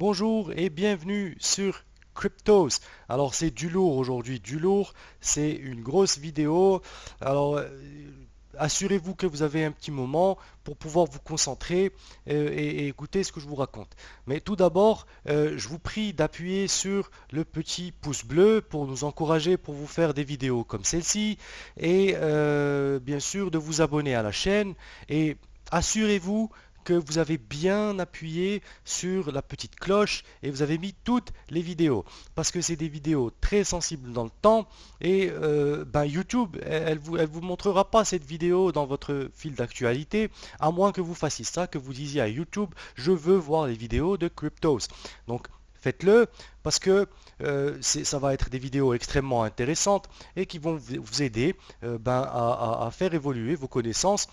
Bonjour et bienvenue sur Cryptos. Alors c'est du lourd aujourd'hui, du lourd, c'est une grosse vidéo. Alors assurez-vous que vous avez un petit moment pour pouvoir vous concentrer et écouter ce que je vous raconte. Mais tout d'abord, je vous prie d'appuyer sur le petit pouce bleu pour nous encourager, pour vous faire des vidéos comme celle-ci et bien sûr de vous abonner à la chaîne et assurez-vous que vous avez bien appuyé sur la petite cloche et vous avez mis toutes les vidéos parce que c'est des vidéos très sensibles dans le temps et YouTube elle vous montrera pas cette vidéo dans votre fil d'actualité à moins que vous fassiez ça, que vous disiez à YouTube je veux voir les vidéos de Cryptos. Donc faites-le parce que ça va être des vidéos extrêmement intéressantes et qui vont vous aider à faire évoluer vos connaissances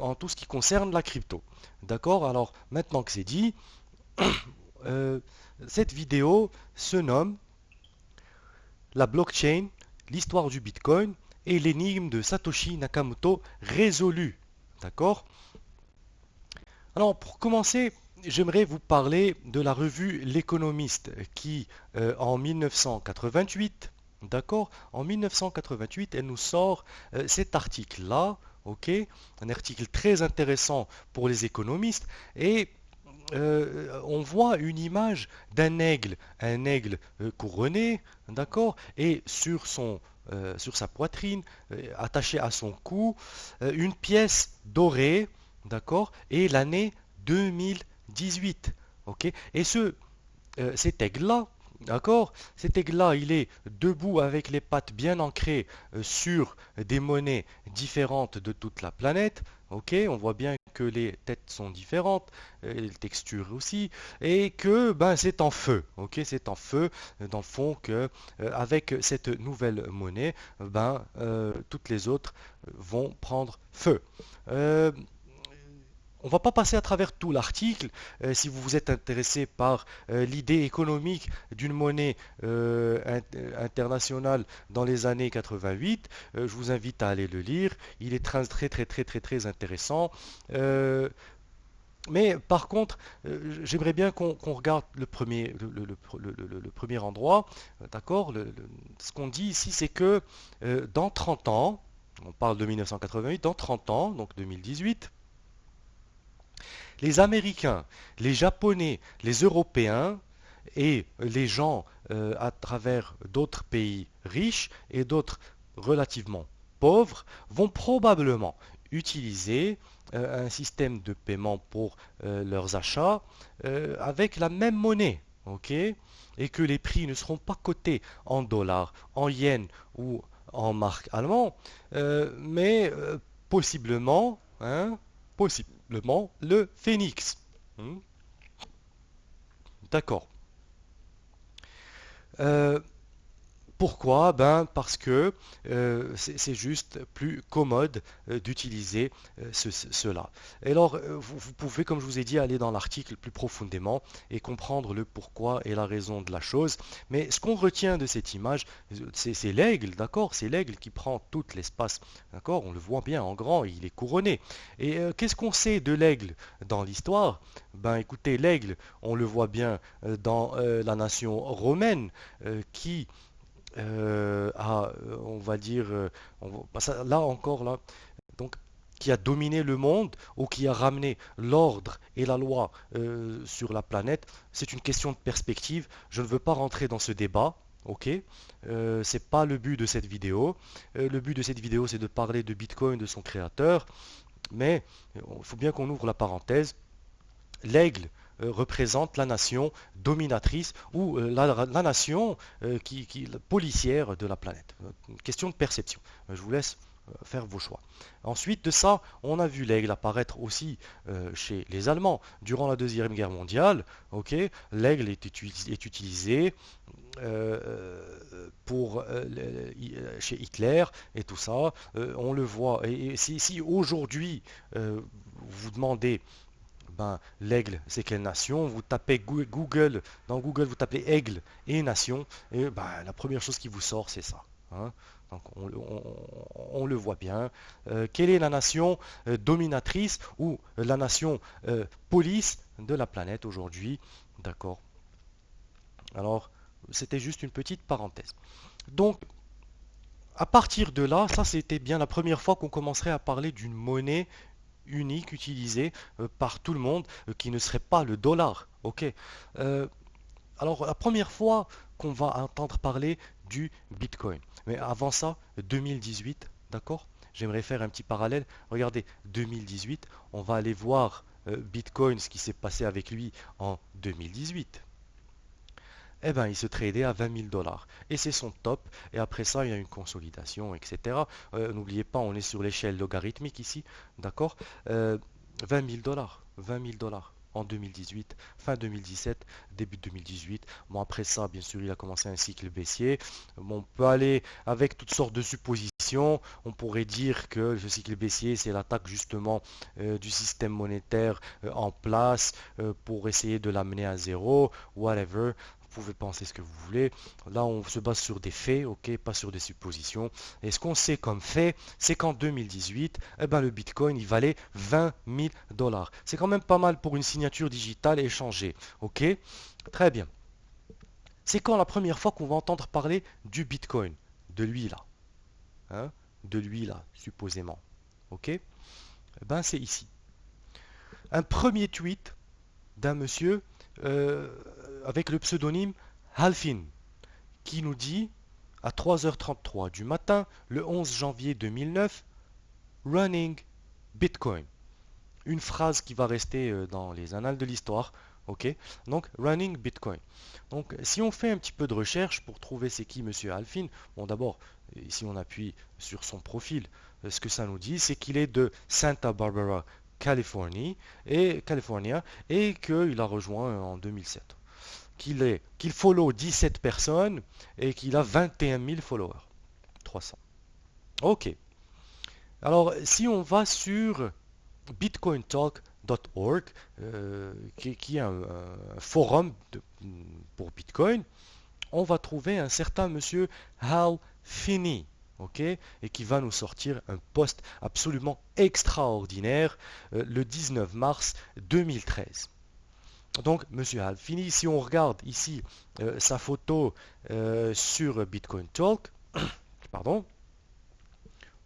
en tout ce qui concerne la crypto. D'accord? Alors, maintenant que c'est dit, euh, cette vidéo se nomme la blockchain, l'histoire du Bitcoin et l'énigme de Satoshi Nakamoto résolue. D'accord? Alors, pour commencer, j'aimerais vous parler de la revue L'Économiste qui, en 1988, d'accord, en 1988, elle nous sort cet article-là, ok, un article très intéressant pour les économistes, et on voit une image d'un aigle, un aigle couronné, d'accord, et sur sa poitrine, attachée à son cou, une pièce dorée, d'accord, et l'année 2018, ok, et cet aigle-là, d'accord, cet aigle-là, il est debout avec les pattes bien ancrées sur des monnaies différentes de toute la planète, ok, on voit bien que les têtes sont différentes, les textures aussi, et que ben, c'est en feu, ok, c'est en feu, dans le fond que avec cette nouvelle monnaie, toutes les autres vont prendre feu. Euh, on va pas passer à travers tout l'article. Si vous vous êtes intéressé par l'idée économique d'une monnaie internationale dans les années 88, je vous invite à aller le lire. Il est très intéressant. Euh, mais par contre, j'aimerais bien qu'on regarde le premier endroit. D'accord? Ce qu'on dit ici, c'est que dans 30 ans, on parle de 1988, dans 30 ans, donc 2018, les Américains, les Japonais, les Européens et les gens à travers d'autres pays riches et d'autres relativement pauvres vont probablement utiliser un système de paiement pour leurs achats avec la même monnaie. Ok, et que les prix ne seront pas cotés en dollars, en yens ou en marques allemands, mais possiblement, hein, possiblement le phénix. Hmm. D'accord. Euh, Pourquoi? Ben parce que c'est juste plus commode d'utiliser cela. Et alors, vous pouvez, comme je vous ai dit, aller dans l'article plus profondément et comprendre le pourquoi et la raison de la chose. Mais ce qu'on retient de cette image, c'est l'aigle, d'accord? C'est l'aigle qui prend tout l'espace, d'accord? On le voit bien en grand, il est couronné. Et qu'est-ce qu'on sait de l'aigle dans l'histoire? Ben écoutez, l'aigle, on le voit bien dans la nation romaine qui on va dire, là encore, là, donc, qui a dominé le monde ou qui a ramené l'ordre et la loi sur la planète, c'est une question de perspective. Je ne veux pas rentrer dans ce débat. Ok, c'est pas le but de cette vidéo. Le but de cette vidéo, c'est de parler de Bitcoin, de son créateur. Mais il faut bien qu'on ouvre la parenthèse. L'aigle représente la nation dominatrice ou la nation policière de la planète. Une question de perception. Je vous laisse faire vos choix. Ensuite de ça, on a vu l'aigle apparaître aussi chez les Allemands durant la Deuxième Guerre mondiale. Ok, l'aigle est utilisé chez Hitler et tout ça. On le voit. Et si aujourd'hui vous demandez ben, l'aigle, c'est quelle nation? Vous tapez Google, dans Google, vous tapez aigle et nation, et ben, la première chose qui vous sort, c'est ça. hein. Donc on le voit bien. Quelle est la nation dominatrice ou la nation police de la planète aujourd'hui? D'accord. Alors, c'était juste une petite parenthèse. Donc, à partir de là, ça c'était bien la première fois qu'on commencerait à parler d'une monnaie unique utilisée par tout le monde qui ne serait pas le dollar. Ok. Euh, alors la première fois qu'on va entendre parler du Bitcoin. Mais avant ça, 2018, d'accord? J'aimerais faire un petit parallèle. Regardez, 2018, on va aller voir Bitcoin, ce qui s'est passé avec lui en 2018. Eh ben, il se tradait à 20 000 dollars. Et c'est son top. Et après ça, il y a une consolidation, etc. N'oubliez pas, on est sur l'échelle logarithmique ici. D'accord? 20 000 dollars. 20 000 dollars en 2018, fin 2017, début 2018. Bon, après ça, bien sûr, il a commencé un cycle baissier. Bon, on peut aller avec toutes sortes de suppositions. On pourrait dire que ce cycle baissier, c'est l'attaque justement du système monétaire en place pour essayer de l'amener à zéro, whatever. Vous pouvez penser ce que vous voulez. Là, on se base sur des faits, ok, pas sur des suppositions. Et ce qu'on sait comme fait, c'est qu'en 2018, eh ben, le Bitcoin, il valait 20 000 dollars. C'est quand même pas mal pour une signature digitale échangée, ok? Très bien. C'est quand la première fois qu'on va entendre parler du Bitcoin, de lui là, hein, de lui là, supposément, ok? Eh ben, c'est ici. Un premier tweet d'un monsieur euh, avec le pseudonyme Halfin, qui nous dit à 3h33 du matin, le 11 janvier 2009, Running Bitcoin. Une phrase qui va rester dans les annales de l'histoire. Ok, donc Running Bitcoin. Donc si on fait un petit peu de recherche pour trouver c'est qui Monsieur Alfin, bon d'abord, si on appuie sur son profil, ce que ça nous dit, c'est qu'il est de Santa Barbara, Californie, et qu'il a rejoint en 2007. Qu'il follow 17 personnes et qu'il a 21 000 followers. 300. Ok. Alors, si on va sur bitcointalk.org, qui est un forum pour Bitcoin, on va trouver un certain monsieur Hal Finney, ok, et qui va nous sortir un post absolument extraordinaire le 19 mars 2013. Donc, monsieur Hal Finney, si on regarde ici sa photo sur Bitcoin Talk, pardon,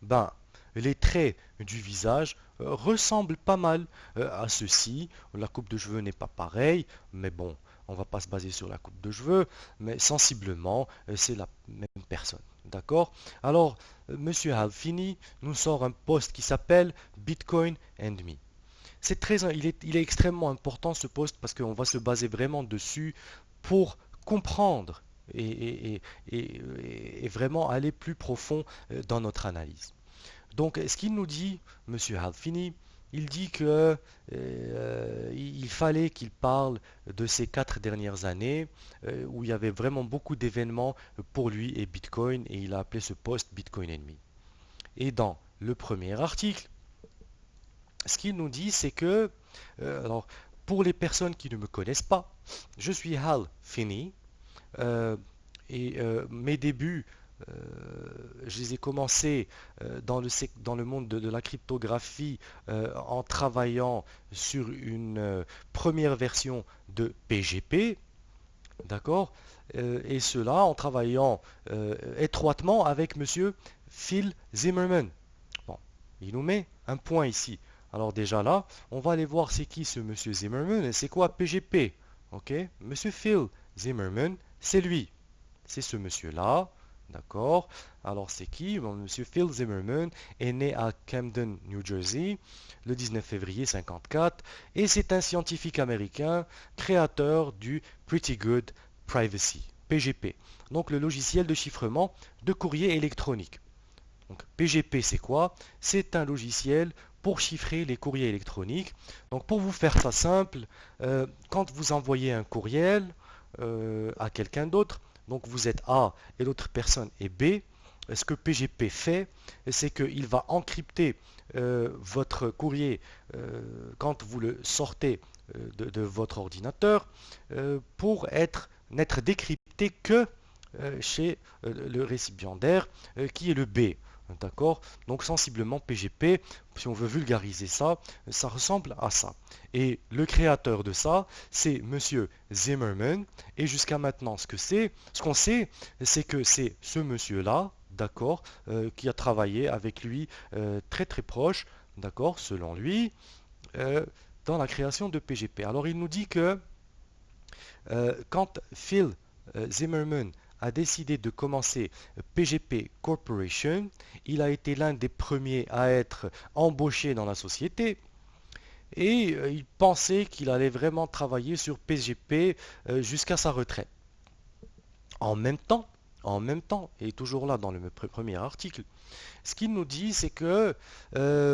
ben, les traits du visage ressemblent pas mal à ceci. La coupe de cheveux n'est pas pareille, mais bon, on va pas se baser sur la coupe de cheveux, mais sensiblement, c'est la même personne. D'accord? Alors, Monsieur Halfini nous sort un post qui s'appelle Bitcoin and Me. Il est extrêmement important ce post parce qu'on va se baser vraiment dessus pour comprendre et vraiment aller plus profond dans notre analyse. Donc, ce qu'il nous dit, Monsieur Halfini, il dit que il fallait qu'il parle de ces 4 dernières années où il y avait vraiment beaucoup d'événements pour lui et Bitcoin, et il a appelé ce post Bitcoin Enemy. Et dans le premier article, ce qu'il nous dit, c'est que, alors, pour les personnes qui ne me connaissent pas, je suis Hal Finney, euh, et mes débuts, euh, je les ai commencés dans le monde de la cryptographie en travaillant sur une première version de PGP, d'accord? Et cela en travaillant étroitement avec monsieur Phil Zimmerman. Bon, il nous met un point ici. Alors déjà là, on va aller voir c'est qui ce monsieur Zimmerman et c'est quoi PGP. Ok? Monsieur Phil Zimmerman, c'est lui. C'est ce monsieur-là. D'accord? Alors c'est qui? Bon, monsieur Phil Zimmerman est né à Camden, New Jersey, le 19 février 54 et c'est un scientifique américain créateur du Pretty Good Privacy, PGP. Donc le logiciel de chiffrement de courrier électronique. Donc PGP c'est quoi? C'est un logiciel pour chiffrer les courriers électroniques. Donc pour vous faire ça simple, quand vous envoyez un courriel à quelqu'un d'autre, donc vous êtes A et l'autre personne est B, ce que PGP fait, c'est qu'il va encrypter votre courrier quand vous le sortez de votre ordinateur pour n'être décrypté que chez le récipiendaire qui est le B. D'accord? Donc sensiblement PGP, si on veut vulgariser ça, ça ressemble à ça. Et le créateur de ça, c'est Monsieur Zimmerman. Et jusqu'à maintenant, ce qu'on sait, c'est que c'est ce monsieur-là, d'accord, qui a travaillé avec lui très très proche, d'accord, selon lui, euh, dans la création de PGP. Alors il nous dit que quand Phil Zimmerman a décidé de commencer PGP Corporation, il a été l'un des premiers à être embauché dans la société et il pensait qu'il allait vraiment travailler sur PGP jusqu'à sa retraite. En même temps, et toujours là dans le premier article, ce qu'il nous dit, c'est que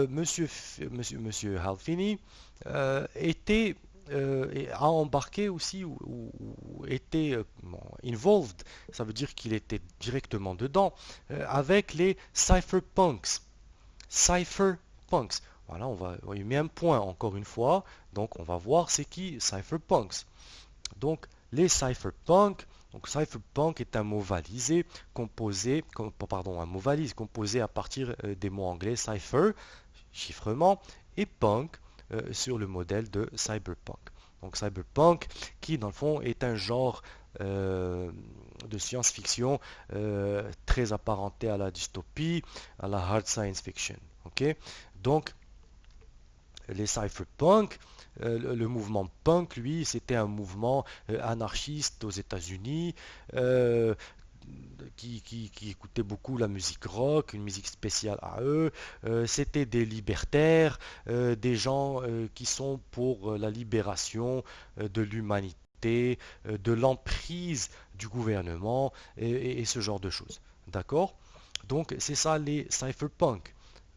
monsieur Hal Finney a embarqué aussi ou était involved, ça veut dire qu'il était directement dedans, avec les cypherpunks. Cypherpunks. Voilà, on y met un point encore une fois, donc on va voir c'est qui cypherpunks. Donc les cypherpunks, donc cypherpunk est un mot valisé un mot valise composé à partir des mots anglais cipher, chiffrement, et punk sur le modèle de cyberpunk. Donc cyberpunk qui dans le fond est un genre de science-fiction très apparenté à la dystopie, à la hard science fiction. Ok. Donc les cypherpunk, le mouvement punk, lui, c'était un mouvement anarchiste aux États-Unis qui écoutait beaucoup la musique rock, une musique spéciale à eux. C'était des libertaires, des gens qui sont pour la libération de l'humanité, de l'emprise du gouvernement et ce genre de choses. D'accord? Donc c'est ça les cypherpunk.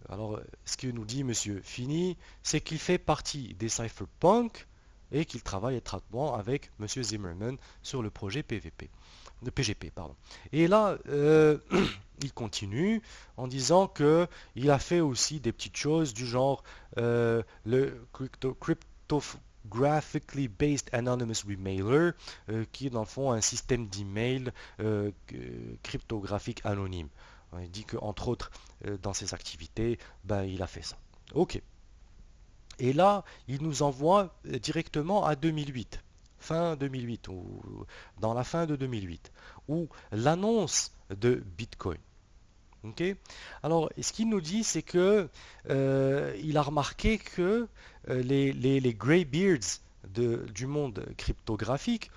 Alors, ce que nous dit Monsieur Finney, c'est qu'il fait partie des cypherpunks et qu'il travaille étroitement avec Monsieur Zimmerman sur le projet PVP, de PGP, pardon. Et là, il continue en disant que il a fait aussi des petites choses du genre le Cryptographically Based Anonymous Remailer, qui est dans le fond un système d'email cryptographique anonyme. Il dit qu'entre autres, dans ses activités, ben, il a fait ça. Ok. Et là, il nous envoie directement à 2008, fin 2008, ou dans la fin de 2008, où l'annonce de Bitcoin. Ok. Alors, ce qu'il nous dit, c'est que il a remarqué que les greybeards du monde cryptographique,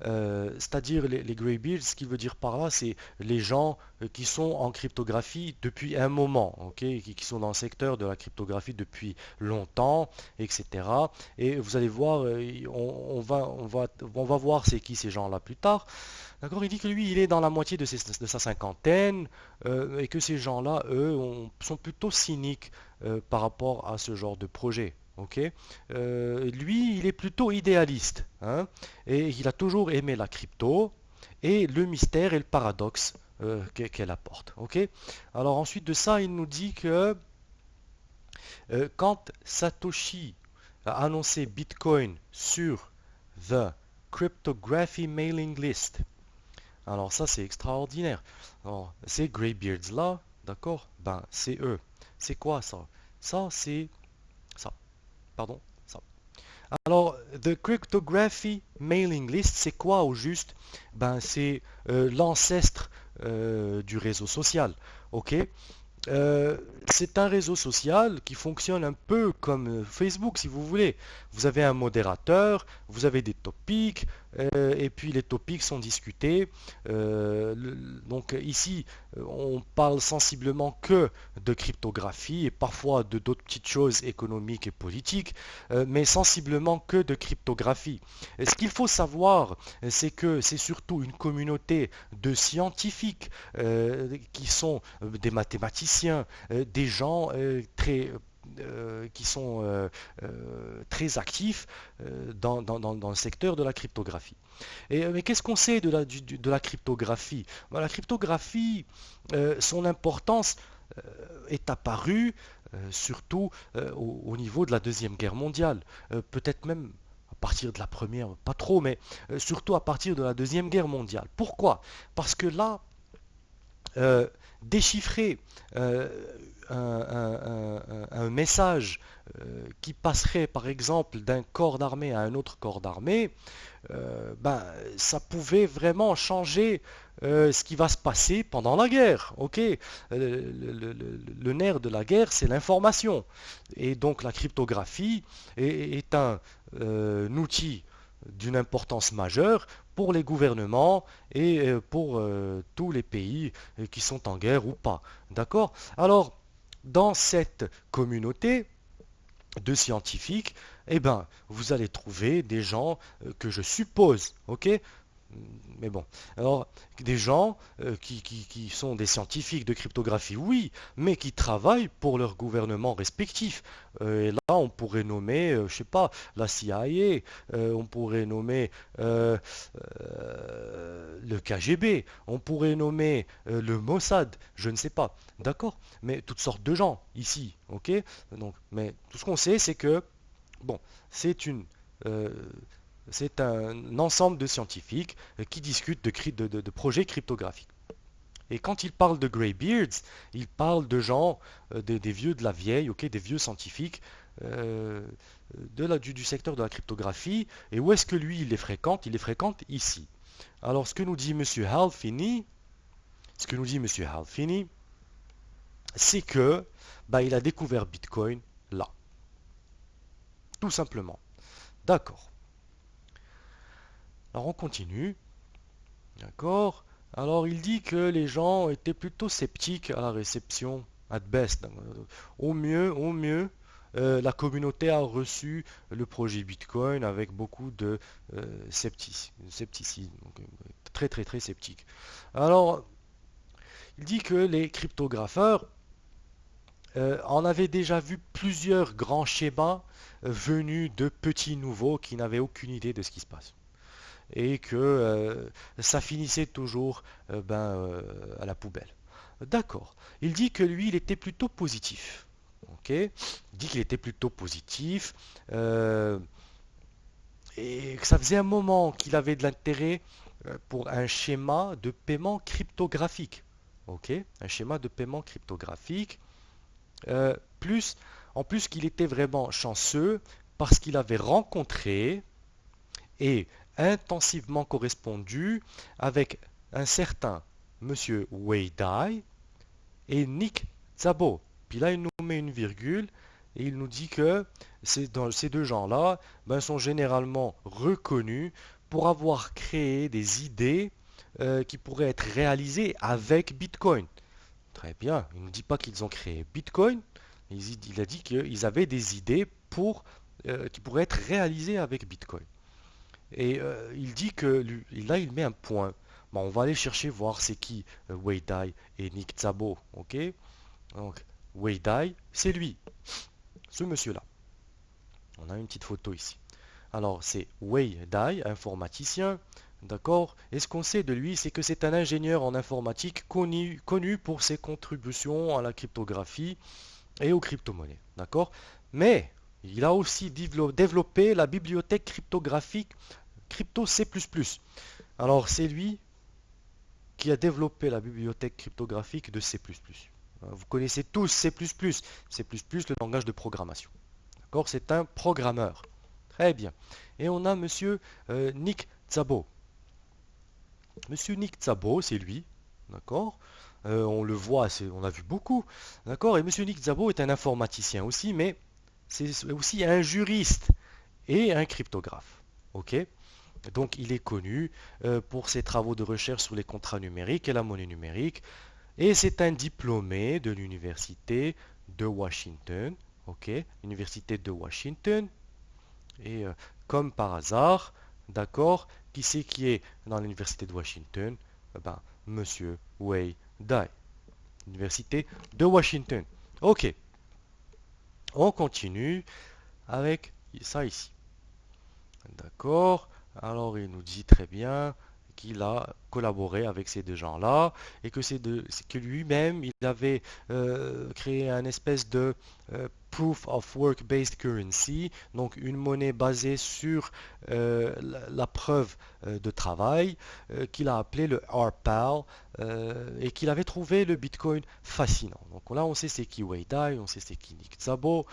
c'est-à-dire les greybeards, ce qu'il veut dire par là, c'est les gens qui sont en cryptographie depuis un moment, ok, qui sont dans le secteur de la cryptographie depuis longtemps, etc. Et vous allez voir, on va voir c'est qui ces gens-là plus tard. D'accord, il dit que lui, il est dans la moitié de sa cinquantaine et que ces gens-là, eux, sont plutôt cyniques par rapport à ce genre de projet. Ok. Lui, il est plutôt idéaliste, hein, et il a toujours aimé la crypto et le mystère et le paradoxe qu'elle apporte. Ok. Alors ensuite de ça, il nous dit que quand Satoshi a annoncé Bitcoin sur The Cryptography Mailing List, alors ça c'est extraordinaire. Alors, ces greybeards là, d'accord, ben c'est eux. C'est quoi ça? Ça c'est ça. Pardon, ça. Alors, The Cryptography Mailing List, c'est quoi au juste? Ben, c'est l'ancêtre du réseau social. Ok? C'est un réseau social qui fonctionne un peu comme Facebook, si vous voulez. Vous avez un modérateur, vous avez des topics, et puis les topics sont discutés. Donc ici, on parle sensiblement que de cryptographie et parfois de d'autres petites choses économiques et politiques, mais sensiblement que de cryptographie. Et ce qu'il faut savoir, c'est que c'est surtout une communauté de scientifiques qui sont des mathématiciens, des gens qui sont très actifs dans le secteur de la cryptographie. Mais qu'est-ce qu'on sait de la cryptographie? Ben, la cryptographie, son importance est apparue surtout au niveau de la Deuxième Guerre mondiale, peut-être même partir de la première, pas trop, mais surtout à partir de la Deuxième Guerre mondiale. Pourquoi? Parce que là, euh, déchiffrer euh, un message qui passerait par exemple d'un corps d'armée à un autre corps d'armée, ben, ça pouvait vraiment changer ce qui va se passer pendant la guerre. Ok, le nerf de la guerre, c'est l'information. Et donc la cryptographie est un outil d'une importance majeure pour les gouvernements et pour tous les pays qui sont en guerre ou pas. D'accord? Alors, dans cette communauté, de scientifiques, eh ben, vous allez trouver des gens que je suppose, ok? Mais bon, alors des gens qui sont des scientifiques de cryptographie, oui, mais qui travaillent pour leur gouvernement respectif. Et là, on pourrait nommer, je sais pas, la CIA, on pourrait nommer le KGB, on pourrait nommer le Mossad, je ne sais pas, d'accord? Mais toutes sortes de gens ici, ok? Donc, mais tout ce qu'on sait, c'est que bon, c'est une euh, c'est un ensemble de scientifiques qui discutent de projets cryptographiques. Et quand ils parlent de Greybeards, ils parlent de gens, des vieux de la vieille, ok, des vieux scientifiques euh, du secteur de la cryptographie. Et où est-ce que lui, il les fréquente? Il les fréquente ici. Alors, ce que nous dit Monsieur Halfini, ce que nous dit Monsieur Halfini, c'est que bah, il a découvert Bitcoin là, tout simplement. D'accord. Alors on continue. D'accord. Alors il dit que les gens étaient plutôt sceptiques à la réception, at best. Au mieux, la communauté a reçu le projet Bitcoin avec beaucoup de scepticisme, donc, très très très sceptique. Alors il dit que les cryptographeurs en avaient déjà vu plusieurs grands schémas venus de petits nouveaux qui n'avaient aucune idée de ce qui se passe et que ça finissait toujours à la poubelle. D'accord. Il dit que lui, il était plutôt positif. Ok. Il dit qu'il était plutôt positif euh, et que ça faisait un moment qu'il avait de l'intérêt pour un schéma de paiement cryptographique. Ok. Un schéma de paiement cryptographique. Euh, plus, en plus qu'il était vraiment chanceux parce qu'il avait rencontré et intensivement correspondu avec un certain monsieur Wei Dai et Nick Szabo. Puis là, il nous met une virgule et il nous dit que ces deux gens-là sont généralement reconnus pour avoir créé des idées qui pourraient être réalisées avec Bitcoin. Très bien, il ne dit pas qu'ils ont créé Bitcoin, il a dit qu'ils avaient des idées qui pourraient être réalisées avec Bitcoin. Et il dit que là, il met un point. Bon, on va aller chercher voir c'est qui Wei Dai et Nick Szabo. Ok? Donc, Wei Dai, c'est lui, ce monsieur-là. On a une petite photo ici. Alors, c'est Wei Dai, informaticien. D'accord? Et ce qu'on sait de lui, c'est que c'est un ingénieur en informatique connu pour ses contributions à la cryptographie et aux crypto-monnaies. D'accord? Mais il a aussi développé la bibliothèque cryptographique Crypto C++. Alors, c'est lui qui a développé la bibliothèque cryptographique de C++. Vous connaissez tous C++. C++, le langage de programmation. D'accord? C'est un programmeur. Très bien. Et on a monsieur Nick Szabo. Monsieur Nick Szabo, c'est lui. D'accord? On le voit, on a vu beaucoup. D'accord? Et monsieur Nick Szabo est un informaticien aussi, mais c'est aussi un juriste et un cryptographe. Ok? Donc il est connu pour ses travaux de recherche sur les contrats numériques et la monnaie numérique. Et c'est un diplômé de l'université de Washington. Ok, l'université de Washington. Et comme par hasard, d'accord, qui c'est qui est dans l'université de Washington? Monsieur Wei Dai. Université de Washington. Ok, on continue avec ça ici. D'accord. Alors il nous dit très bien qu'il a collaboré avec ces deux gens-là et que c'est que lui-même, il avait créé un espèce de proof of work-based currency, donc une monnaie basée sur la preuve de travail, qu'il a appelé le RPAL, et qu'il avait trouvé le Bitcoin fascinant. Donc là, on sait c'est qui Wei Dai, on sait c'est qui Nick Szabo.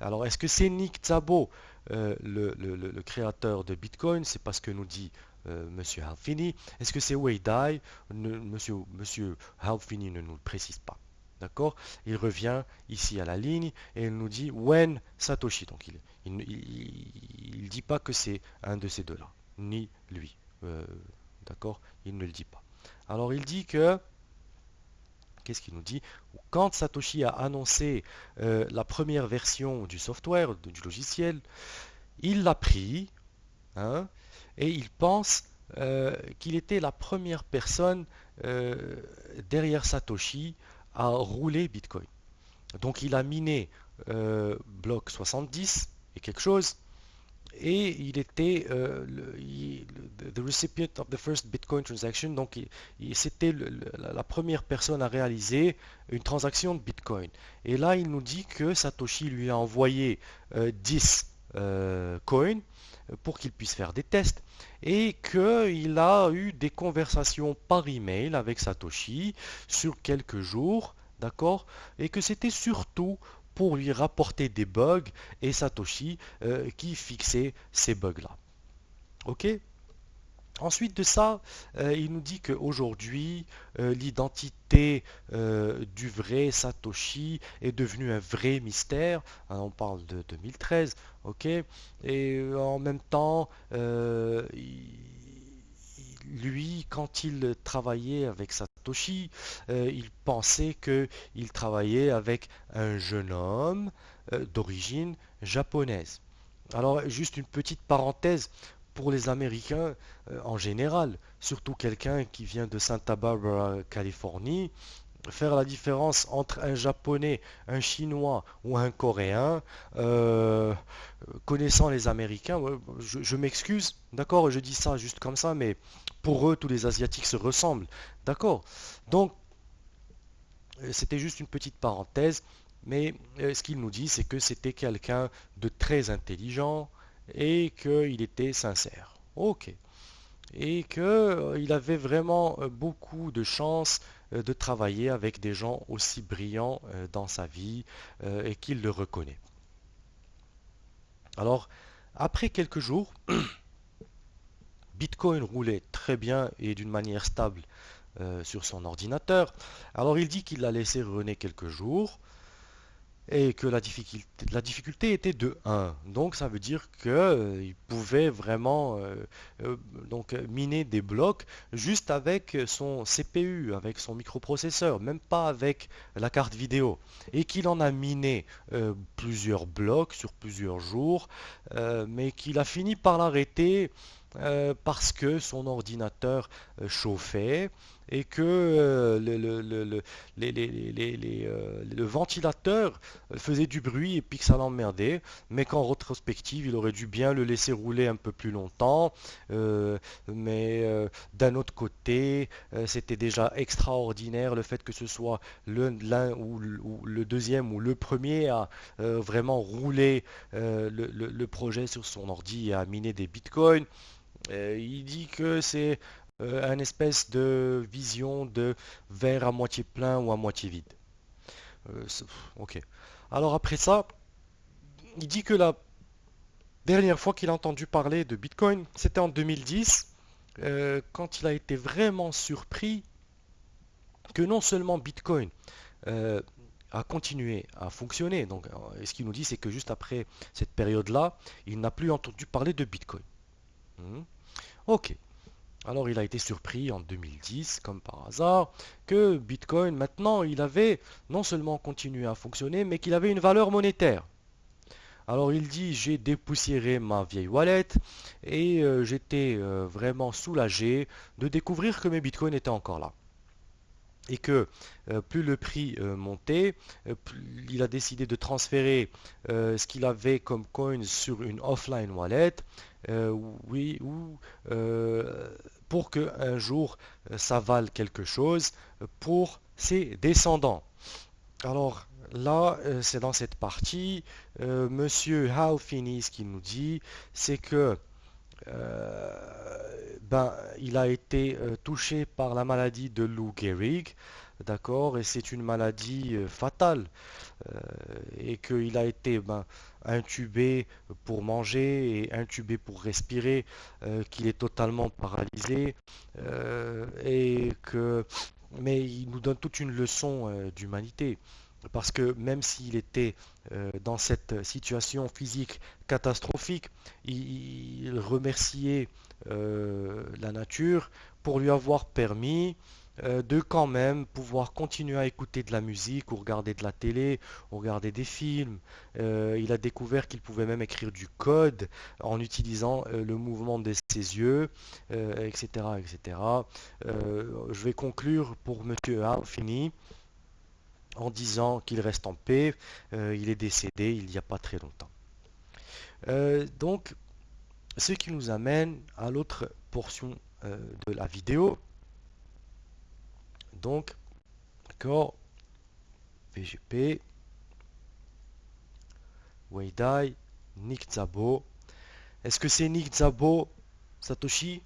Alors, est-ce que c'est Nick Szabo, le créateur de Bitcoin? C'est pas ce que nous dit Monsieur Halfini. Est-ce que c'est Wei Dai? Monsieur Halfini ne nous le précise pas. D'accord? Il revient ici à la ligne et il nous dit when Satoshi. Donc il dit pas que c'est un de ces deux-là, ni lui. D'accord? Il ne le dit pas. Alors il dit que, qu'est-ce qu'il nous dit? Quand Satoshi a annoncé la première version du software, du logiciel, il l'a pris, hein, et il pense qu'il était la première personne euh, derrière Satoshi à rouler Bitcoin. Donc il a miné bloc 70 et quelque chose, et il était the recipient of the first Bitcoin transaction, donc c'était la première personne à réaliser une transaction de Bitcoin. Et là, il nous dit que Satoshi lui a envoyé 10 coins pour qu'il puisse faire des tests et qu'il a eu des conversations par email avec Satoshi sur quelques jours, d'accord, et que c'était surtout pour lui rapporter des bugs et Satoshi qui fixait ces bugs-là. Ok? Ensuite de ça, il nous dit qu'aujourd'hui, l'identité du vrai Satoshi est devenue un vrai mystère. Hein, on parle de 2013, ok? Et en même temps, lui, quand il travaillait avec Satoshi, il pensait qu'il travaillait avec un jeune homme d'origine japonaise. Alors, juste une petite parenthèse pour les Américains en général, surtout quelqu'un qui vient de Santa Barbara, Californie, faire la différence entre un japonais, un chinois ou un coréen, connaissant les Américains, je m'excuse, d'accord, je dis ça juste comme ça, mais pour eux, tous les Asiatiques se ressemblent, d'accord. Donc, c'était juste une petite parenthèse, mais ce qu'il nous dit, c'est que c'était quelqu'un de très intelligent et qu'il était sincère. Ok. Et qu'il avait vraiment beaucoup de chance de travailler avec des gens aussi brillants dans sa vie et qu'il le reconnaît. Alors, après quelques jours, Bitcoin roulait très bien et d'une manière stable sur son ordinateur. Alors il dit qu'il l'a laissé runner quelques jours et que la difficulté était de 1. Donc ça veut dire qu'il pouvait vraiment donc miner des blocs juste avec son CPU, avec son microprocesseur, même pas avec la carte vidéo. Et qu'il en a miné plusieurs blocs sur plusieurs jours, mais qu'il a fini par l'arrêter parce que son ordinateur chauffait et que le ventilateur faisait du bruit et puis que ça l'emmerdait, mais qu'en rétrospective, il aurait dû bien le laisser rouler un peu plus longtemps. Mais d'un autre côté, c'était déjà extraordinaire le fait que ce soit l'un ou le deuxième ou le premier à vraiment rouler le projet sur son ordi et à miner des bitcoins. Il dit que c'est un espèce de vision de verre à moitié plein ou à moitié vide. Ok. Alors après ça, il dit que la dernière fois qu'il a entendu parler de Bitcoin, c'était en 2010, quand il a été vraiment surpris que non seulement Bitcoin euh, a continué à fonctionner, donc ce qu'il nous dit, c'est que juste après cette période-là, il n'a plus entendu parler de Bitcoin. Hmm. Ok. Alors il a été surpris en 2010, comme par hasard, que Bitcoin, maintenant, il avait non seulement continué à fonctionner, mais qu'il avait une valeur monétaire. Alors il dit, j'ai dépoussiéré ma vieille wallet et j'étais vraiment soulagé de découvrir que mes bitcoins étaient encore là. Et que plus le prix montait, il a décidé de transférer ce qu'il avait comme coins sur une offline wallet oui, ou pour que un jour ça vale quelque chose pour ses descendants. Alors là, c'est dans cette partie, Monsieur Hal Finney, ce qu'il nous dit, c'est que il a été touché par la maladie de Lou Gehrig, d'accord, et c'est une maladie fatale, euh, et qu'il a été intubé pour manger et intubé pour respirer, qu'il est totalement paralysé, et que, mais il nous donne toute une leçon d'humanité. Parce que même s'il était dans cette situation physique catastrophique, il remerciait la nature pour lui avoir permis de quand même pouvoir continuer à écouter de la musique ou regarder de la télé ou regarder des films. Il a découvert qu'il pouvait même écrire du code en utilisant le mouvement de ses yeux, etc., etc. Je vais conclure pour Monsieur Alfini en disant qu'il reste en paix. Il est décédé il n'y a pas très longtemps. Donc, ce qui nous amène à l'autre portion de la vidéo. Donc, d'accord, VGP, Weidai, Nick Szabo. Est-ce que c'est Nick Szabo, Satoshi?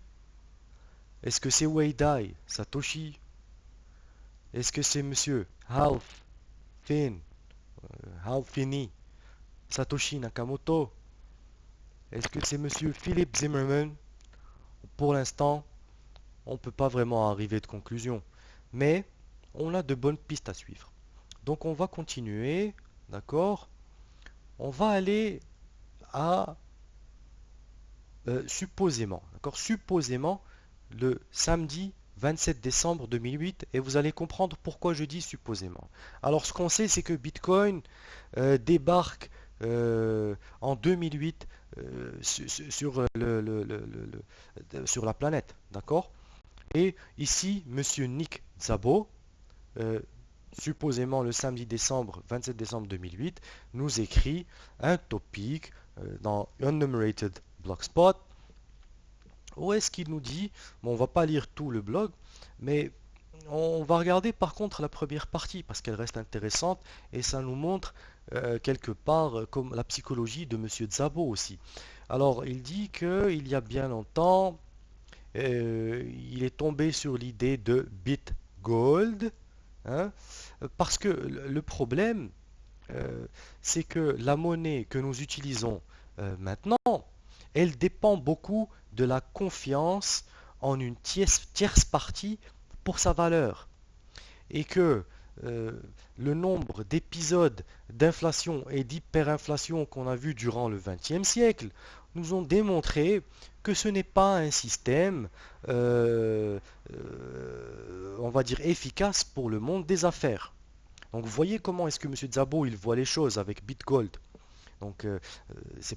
Est-ce que c'est Weidai, Satoshi? Est-ce que c'est Monsieur Half, Finn, Halfini, Satoshi Nakamoto? Est-ce que c'est Monsieur Philip Zimmerman? Pour l'instant, on ne peut pas vraiment arriver de conclusion. Mais on a de bonnes pistes à suivre. Donc on va continuer, d'accord? On va aller à supposément, d'accord? Supposément le samedi 27 décembre 2008 et vous allez comprendre pourquoi je dis supposément. Alors ce qu'on sait c'est que Bitcoin débarque en 2008 sur, sur la planète, d'accord? Et ici, Monsieur Nick Szabo, euh, supposément le samedi 27 décembre 2008, nous écrit un topic dans Unenumerated Blogspot. Où est-ce qu'il nous dit, bon, on va pas lire tout le blog, mais on va regarder par contre la première partie parce qu'elle reste intéressante et ça nous montre quelque part comme la psychologie de Monsieur Szabo aussi. Alors, il dit qu'il y a bien longtemps, il est tombé sur l'idée de BitGold, hein, parce que le problème, euh, c'est que la monnaie que nous utilisons maintenant, elle dépend beaucoup de la confiance en une tierce partie pour sa valeur. Et que euh, le nombre d'épisodes d'inflation et d'hyperinflation qu'on a vu durant le XXe siècle nous ont démontré que ce n'est pas un système, on va dire, efficace pour le monde des affaires. Donc vous voyez comment est-ce que M. Szabo il voit les choses avec BitGold. Donc c'est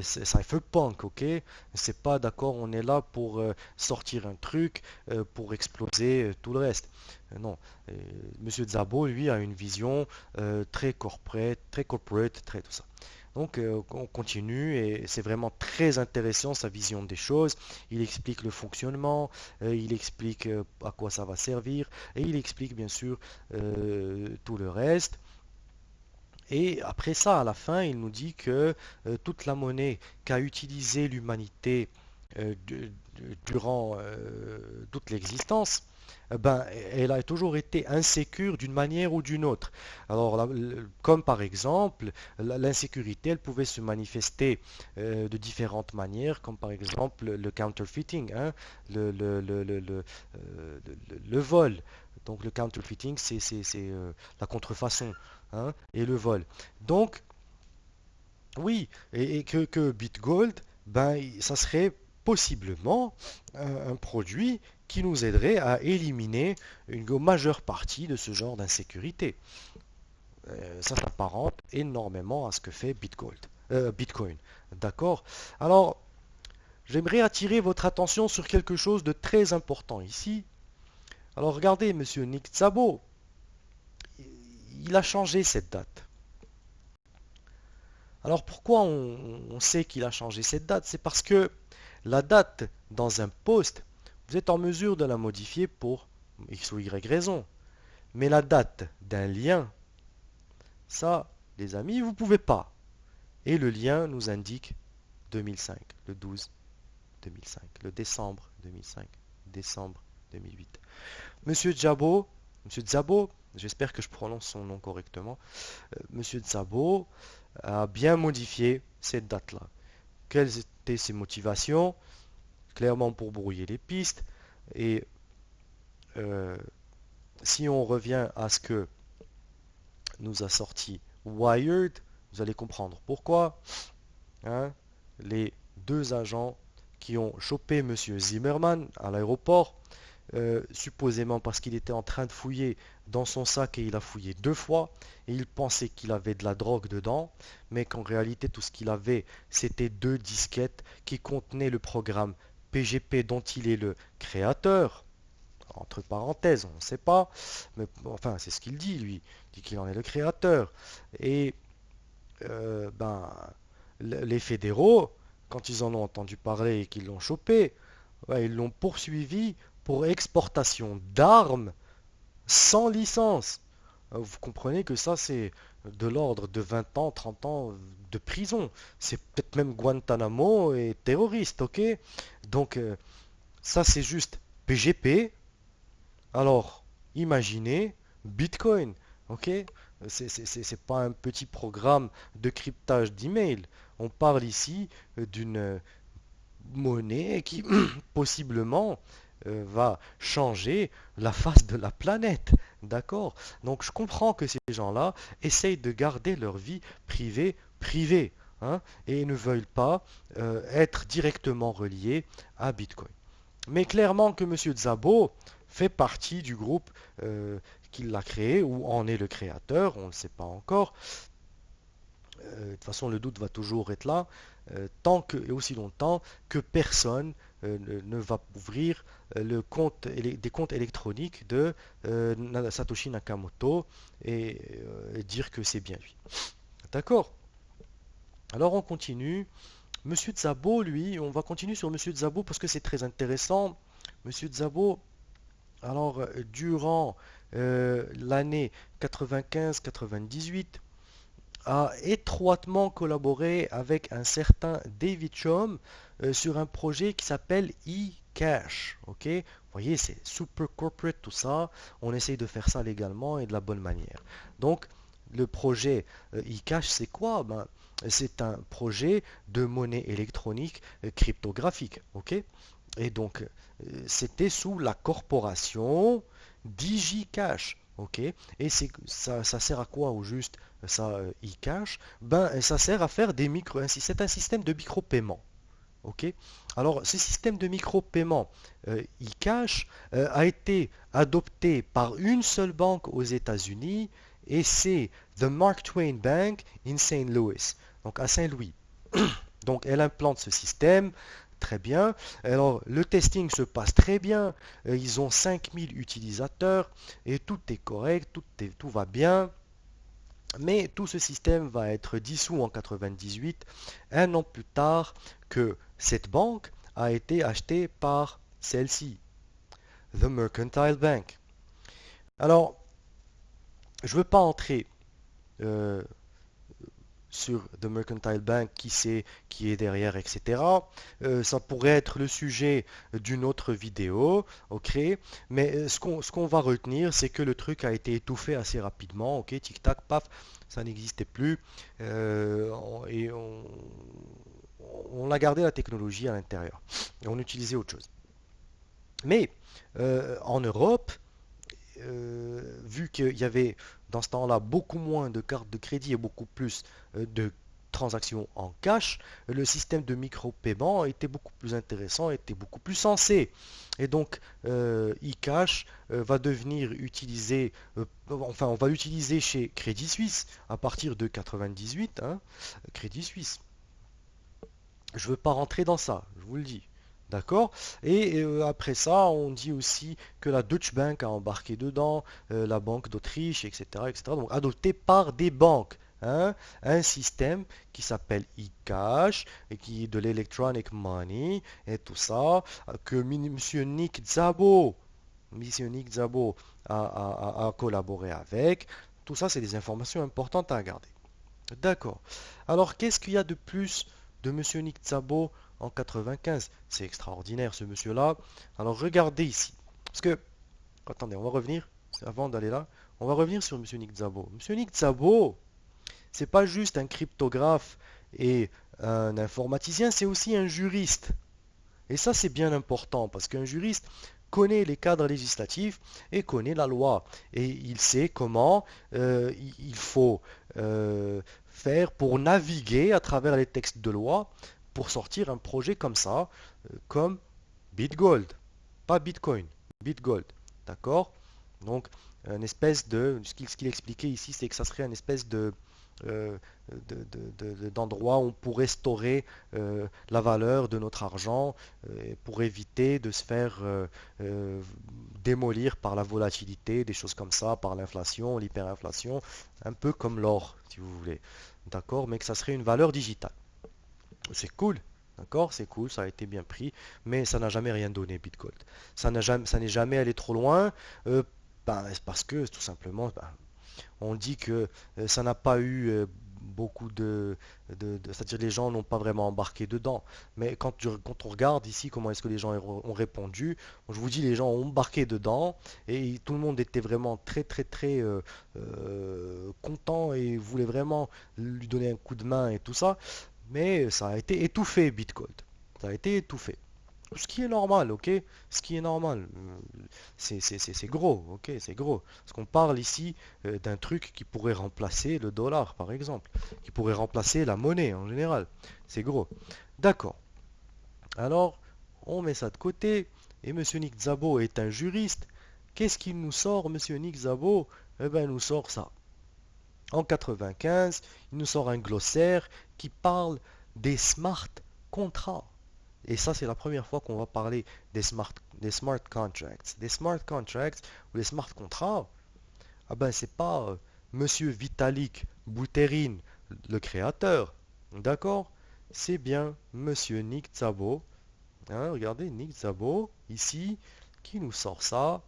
cypherpunk, ok? C'est pas d'accord, on est là pour sortir un truc, pour exploser tout le reste. Non, Monsieur Szabo, lui, a une vision très corporate, très tout ça. Donc on continue et c'est vraiment très intéressant sa vision des choses. Il explique le fonctionnement, il explique à quoi ça va servir et il explique bien sûr tout le reste. Et après ça, à la fin, il nous dit que toute la monnaie qu'a utilisée l'humanité durant toute l'existence, elle a toujours été insécure d'une manière ou d'une autre. Alors, comme par exemple, l'insécurité, elle pouvait se manifester de différentes manières, comme par exemple le counterfeiting, hein, le vol. Donc, le counterfeiting, c'est la contrefaçon, hein, et le vol. Donc, oui, et que BitGold, ça serait possiblement un produit qui nous aiderait à éliminer une majeure partie de ce genre d'insécurité. Ça s'apparente énormément à ce que fait Bitcoin. D'accord? Alors, j'aimerais attirer votre attention sur quelque chose de très important ici. Alors, regardez, monsieur Nick Szabo, il a changé cette date. Alors pourquoi on sait qu'il a changé cette date? C'est parce que la date dans un post, vous êtes en mesure de la modifier pour X ou Y raison. Mais la date d'un lien, ça, les amis, vous pouvez pas. Et le lien nous indique 2005, le 12 2005, le décembre 2005, décembre 2008. Monsieur Szabo, Monsieur Szabo, j'espère que je prononce son nom correctement. Monsieur Szabo a bien modifié cette date-là. Quelles étaient ses motivations? Clairement pour brouiller les pistes. Et euh, si on revient à ce que nous a sorti Wired, vous allez comprendre pourquoi. Hein, les deux agents qui ont chopé Monsieur Zimmerman à l'aéroport, supposément parce qu'il était en train de fouiller dans son sac et il a fouillé deux fois et il pensait qu'il avait de la drogue dedans, mais qu'en réalité tout ce qu'il avait c'était deux disquettes qui contenaient le programme PGP dont il est le créateur. Entre parenthèses, on ne sait pas, mais enfin c'est ce qu'il dit lui, il dit qu'il en est le créateur. Et ben les fédéraux, quand ils en ont entendu parler et qu'ils l'ont chopé, ouais, ils l'ont poursuivi pour exportation d'armes sans licence. Vous comprenez que ça, c'est de l'ordre de 20 ans, 30 ans de prison. C'est peut-être même Guantanamo et terroriste, ok? Donc, ça, c'est juste PGP. Alors, imaginez Bitcoin, ok? C'est pas un petit programme de cryptage d'email. On parle ici d'une monnaie qui possiblement va changer la face de la planète. D'accord? Donc je comprends que ces gens-là essayent de garder leur vie privée privée, hein, et ne veulent pas être directement reliés à Bitcoin. Mais clairement que M. Szabo fait partie du groupe qui l'a créé, ou en est le créateur, on ne le sait pas encore. De toute façon, le doute va toujours être là, tant que, et aussi longtemps que personne ne va ouvrir des comptes électroniques de Satoshi Nakamoto et dire que c'est bien lui. D'accord? Alors on continue. Monsieur Szabo, lui, on va continuer sur Monsieur Szabo parce que c'est très intéressant. Monsieur Szabo, alors durant l'année 95-98, a étroitement collaboré avec un certain David Chaum sur un projet qui s'appelle eCash. Ok, vous voyez, c'est super corporate tout ça. On essaye de faire ça légalement et de la bonne manière. Donc, le projet eCash, c'est quoi? Ben, c'est un projet de monnaie électronique cryptographique. Ok, et donc, c'était sous la corporation DigiCash. Ok, et ça sert à quoi au juste ça eCash? Ben, ça sert à faire des micro. C'est un système de micro-paiement. Ok, alors ce système de micro-paiement eCash a été adopté par une seule banque aux États-Unis et c'est The Mark Twain Bank in Saint Louis, donc à Saint-Louis. Donc elle implante ce système. Très bien. Alors, le testing se passe très bien. Ils ont 5000 utilisateurs et tout est correct, tout va bien. Mais tout ce système va être dissous en 98, un an plus tard que cette banque a été achetée par celle-ci, The Mercantile Bank. Alors, je ne veux pas entrer euh, sur The Mercantile Bank, qui c'est, qui est derrière, etc. Ça pourrait être le sujet d'une autre vidéo, ok. Mais ce qu'on va retenir, c'est que le truc a été étouffé assez rapidement, ok. Tic tac, paf, ça n'existait plus. Et on a gardé la technologie à l'intérieur. Et on utilisait autre chose. Mais en Europe, vu qu'il y avait dans ce temps-là beaucoup moins de cartes de crédit et beaucoup plus de transactions en cash, le système de micro-paiement était beaucoup plus intéressant, était beaucoup plus sensé. Et donc, eCash va devenir utilisé, enfin, on va l'utiliser chez Crédit Suisse à partir de 98, hein, Crédit Suisse. Je ne veux pas rentrer dans ça, je vous le dis. D'accord? Et après ça, on dit aussi que la Deutsche Bank a embarqué dedans, la Banque d'Autriche, etc., etc. Donc adopté par des banques. hein, un système qui s'appelle eCash et qui est de l'electronic money et tout ça, que Monsieur Nick Szabo, Monsieur Nick Szabo a collaboré avec. Tout ça, c'est des informations importantes à garder. D'accord. Alors, qu'est-ce qu'il y a de plus de Monsieur Nick Szabo en 95? C'est extraordinaire, ce monsieur-là. Alors, regardez ici. Parce que, attendez, on va revenir, avant d'aller là, on va revenir sur Monsieur Nick Szabo. Monsieur Nick Szabo, c'est pas juste un cryptographe et un informaticien, c'est aussi un juriste. Et ça, c'est bien important parce qu'un juriste connaît les cadres législatifs et connaît la loi. Et il sait comment il faut faire pour naviguer à travers les textes de loi pour sortir un projet comme ça, comme BitGold. Pas Bitcoin, BitGold. D'accord? Donc, une espèce de. Ce qu'il expliquait ici, c'est que ça serait une espèce euh, d'endroit où on pourrait storer la valeur de notre argent pour éviter de se faire démolir par la volatilité, des choses comme ça, par l'inflation, l'hyperinflation, un peu comme l'or, si vous voulez. D'accord? Mais que ça serait une valeur digitale. C'est cool. D'accord, c'est cool, ça a été bien pris, mais ça n'a jamais rien donné, Bitgold. Ça n'est jamais allé trop loin, c'est parce que tout simplement, on dit que ça n'a pas eu beaucoup c'est-à-dire les gens n'ont pas vraiment embarqué dedans. Mais quand on regarde ici comment est-ce que les gens ont répondu, je vous dis les gens ont embarqué dedans et tout le monde était vraiment très très très content et voulait vraiment lui donner un coup de main et tout ça. Mais ça a été étouffé, Bitcoin. Ça a été étouffé. Ce qui est normal, ok? Ce qui est normal. C'est gros, ok? C'est gros. Parce qu'on parle ici d'un truc qui pourrait remplacer le dollar, par exemple. Qui pourrait remplacer la monnaie en général. C'est gros. D'accord. Alors, on met ça de côté. Et Monsieur Nick Szabo est un juriste. Qu'est-ce qu'il nous sort, Monsieur Nick Szabo? Eh bien, il nous sort ça. En 95, il nous sort un glossaire qui parle des smart contracts. Et ça, c'est la première fois qu'on va parler des smart contracts. Des smart contracts ou des smart contrats, ah ben, c'est pas Monsieur Vitalik Buterin, le créateur. D'accord? C'est bien Monsieur Nick Szabo. Hein, regardez, Nick Szabo, ici, qui nous sort ça.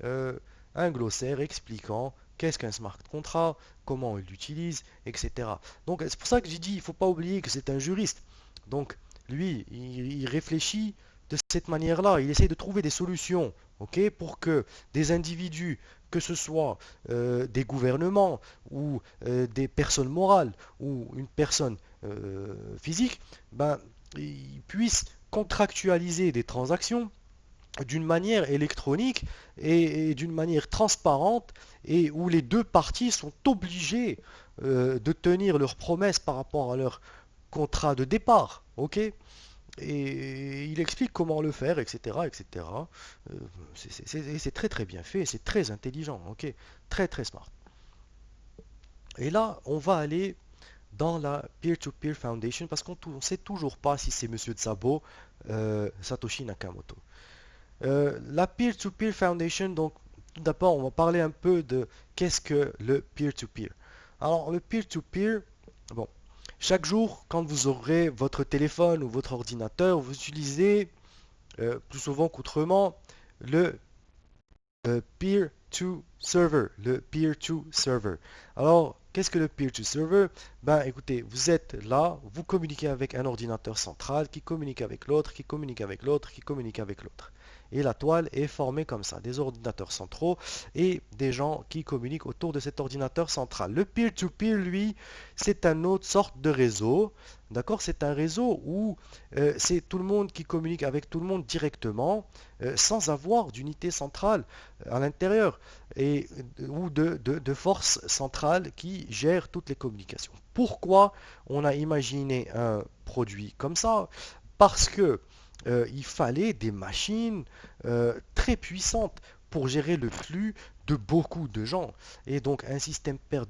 euh, un glossaire expliquant qu'est-ce qu'un smart contract, comment on l'utilise, etc. Donc c'est pour ça que j'ai dit, il ne faut pas oublier que c'est un juriste. Donc lui, il réfléchit de cette manière-là, il essaie de trouver des solutions, ok, pour que des individus, que ce soit des gouvernements ou des personnes morales ou une personne physique, ben, ils puissent contractualiser des transactions d'une manière électronique et d'une manière transparente et où les deux parties sont obligées de tenir leurs promesses par rapport à leur contrat de départ. Ok? Et il explique comment le faire, etc. etc. Euh, c'est très très bien fait, c'est très intelligent. Ok? Très très smart. Et là, on va aller dans la Peer-to-Peer Foundation parce qu'on ne sait toujours pas si c'est Monsieur Szabo, Satoshi Nakamoto. La Peer-to-Peer Foundation, donc tout d'abord on va parler un peu de qu'est-ce que le peer-to-peer. Alors le peer-to-peer, bon, chaque jour quand vous aurez votre téléphone ou votre ordinateur, vous utilisez plus souvent qu'autrement le peer-to-server, le peer-to-server. Alors qu'est-ce que le peer-to-server? Ben écoutez, vous êtes là, vous communiquez avec un ordinateur central qui communique avec l'autre, qui communique avec l'autre, qui communique avec l'autre. Et la toile est formée comme ça, des ordinateurs centraux et des gens qui communiquent autour de cet ordinateur central. Le peer-to-peer, lui, c'est une autre sorte de réseau. D'accord? C'est un réseau où c'est tout le monde qui communique avec tout le monde directement, sans avoir d'unité centrale à l'intérieur et ou de force centrale qui gère toutes les communications. Pourquoi on a imaginé un produit comme ça? Parce que il fallait des machines très puissantes pour gérer le flux de beaucoup de gens. Et donc un système pair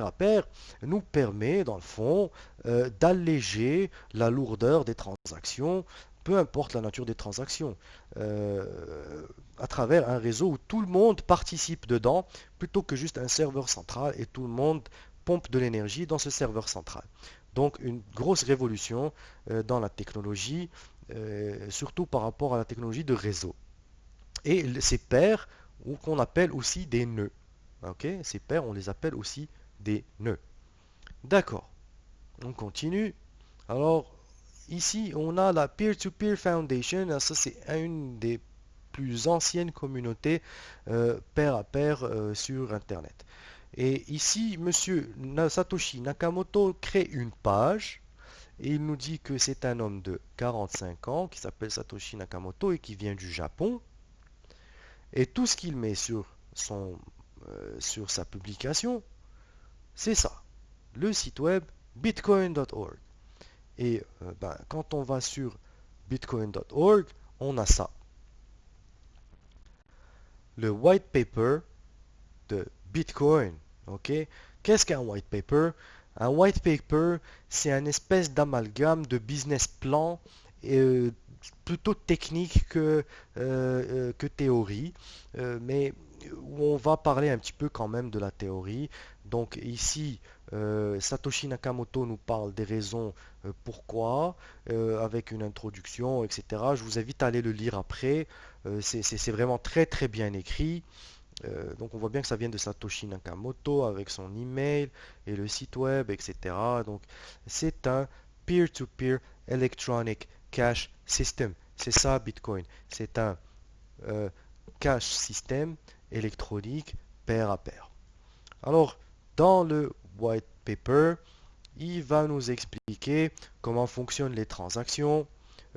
à pair nous permet, dans le fond, d'alléger la lourdeur des transactions, peu importe la nature des transactions, euh, à travers un réseau où tout le monde participe dedans, plutôt que juste un serveur central et tout le monde pompe de l'énergie dans ce serveur central. Donc une grosse révolution dans la technologie, surtout par rapport à la technologie de réseau. Et ces paires, ou qu'on appelle aussi des nœuds. Ok, ces paires, on les appelle aussi des nœuds. D'accord, on continue. Alors, ici, on a la Peer-to-Peer Foundation. Ça, c'est une des plus anciennes communautés pair à pair sur Internet. Et ici, monsieur Satoshi Nakamoto crée une page et il nous dit que c'est un homme de 45 ans qui s'appelle Satoshi Nakamoto et qui vient du Japon. Et tout ce qu'il met sur sa publication, c'est ça, le site web bitcoin.org. Et quand on va sur bitcoin.org, on a ça. Le white paper de Bitcoin. Ok? Qu'est-ce qu'un white paper? Un white paper, c'est un espèce d'amalgame de business plan plutôt technique que théorie, mais où on va parler un petit peu quand même de la théorie. Donc ici, Satoshi Nakamoto nous parle des raisons pourquoi, avec une introduction, etc. Je vous invite à aller le lire après. C'est vraiment très très bien écrit. Donc on voit bien que ça vient de Satoshi Nakamoto avec son email et le site web, etc. Donc c'est un peer-to-peer electronic cash system. C'est ça Bitcoin. C'est un euh, cash system électronique pair à pair. Alors dans le white paper, il va nous expliquer comment fonctionnent les transactions,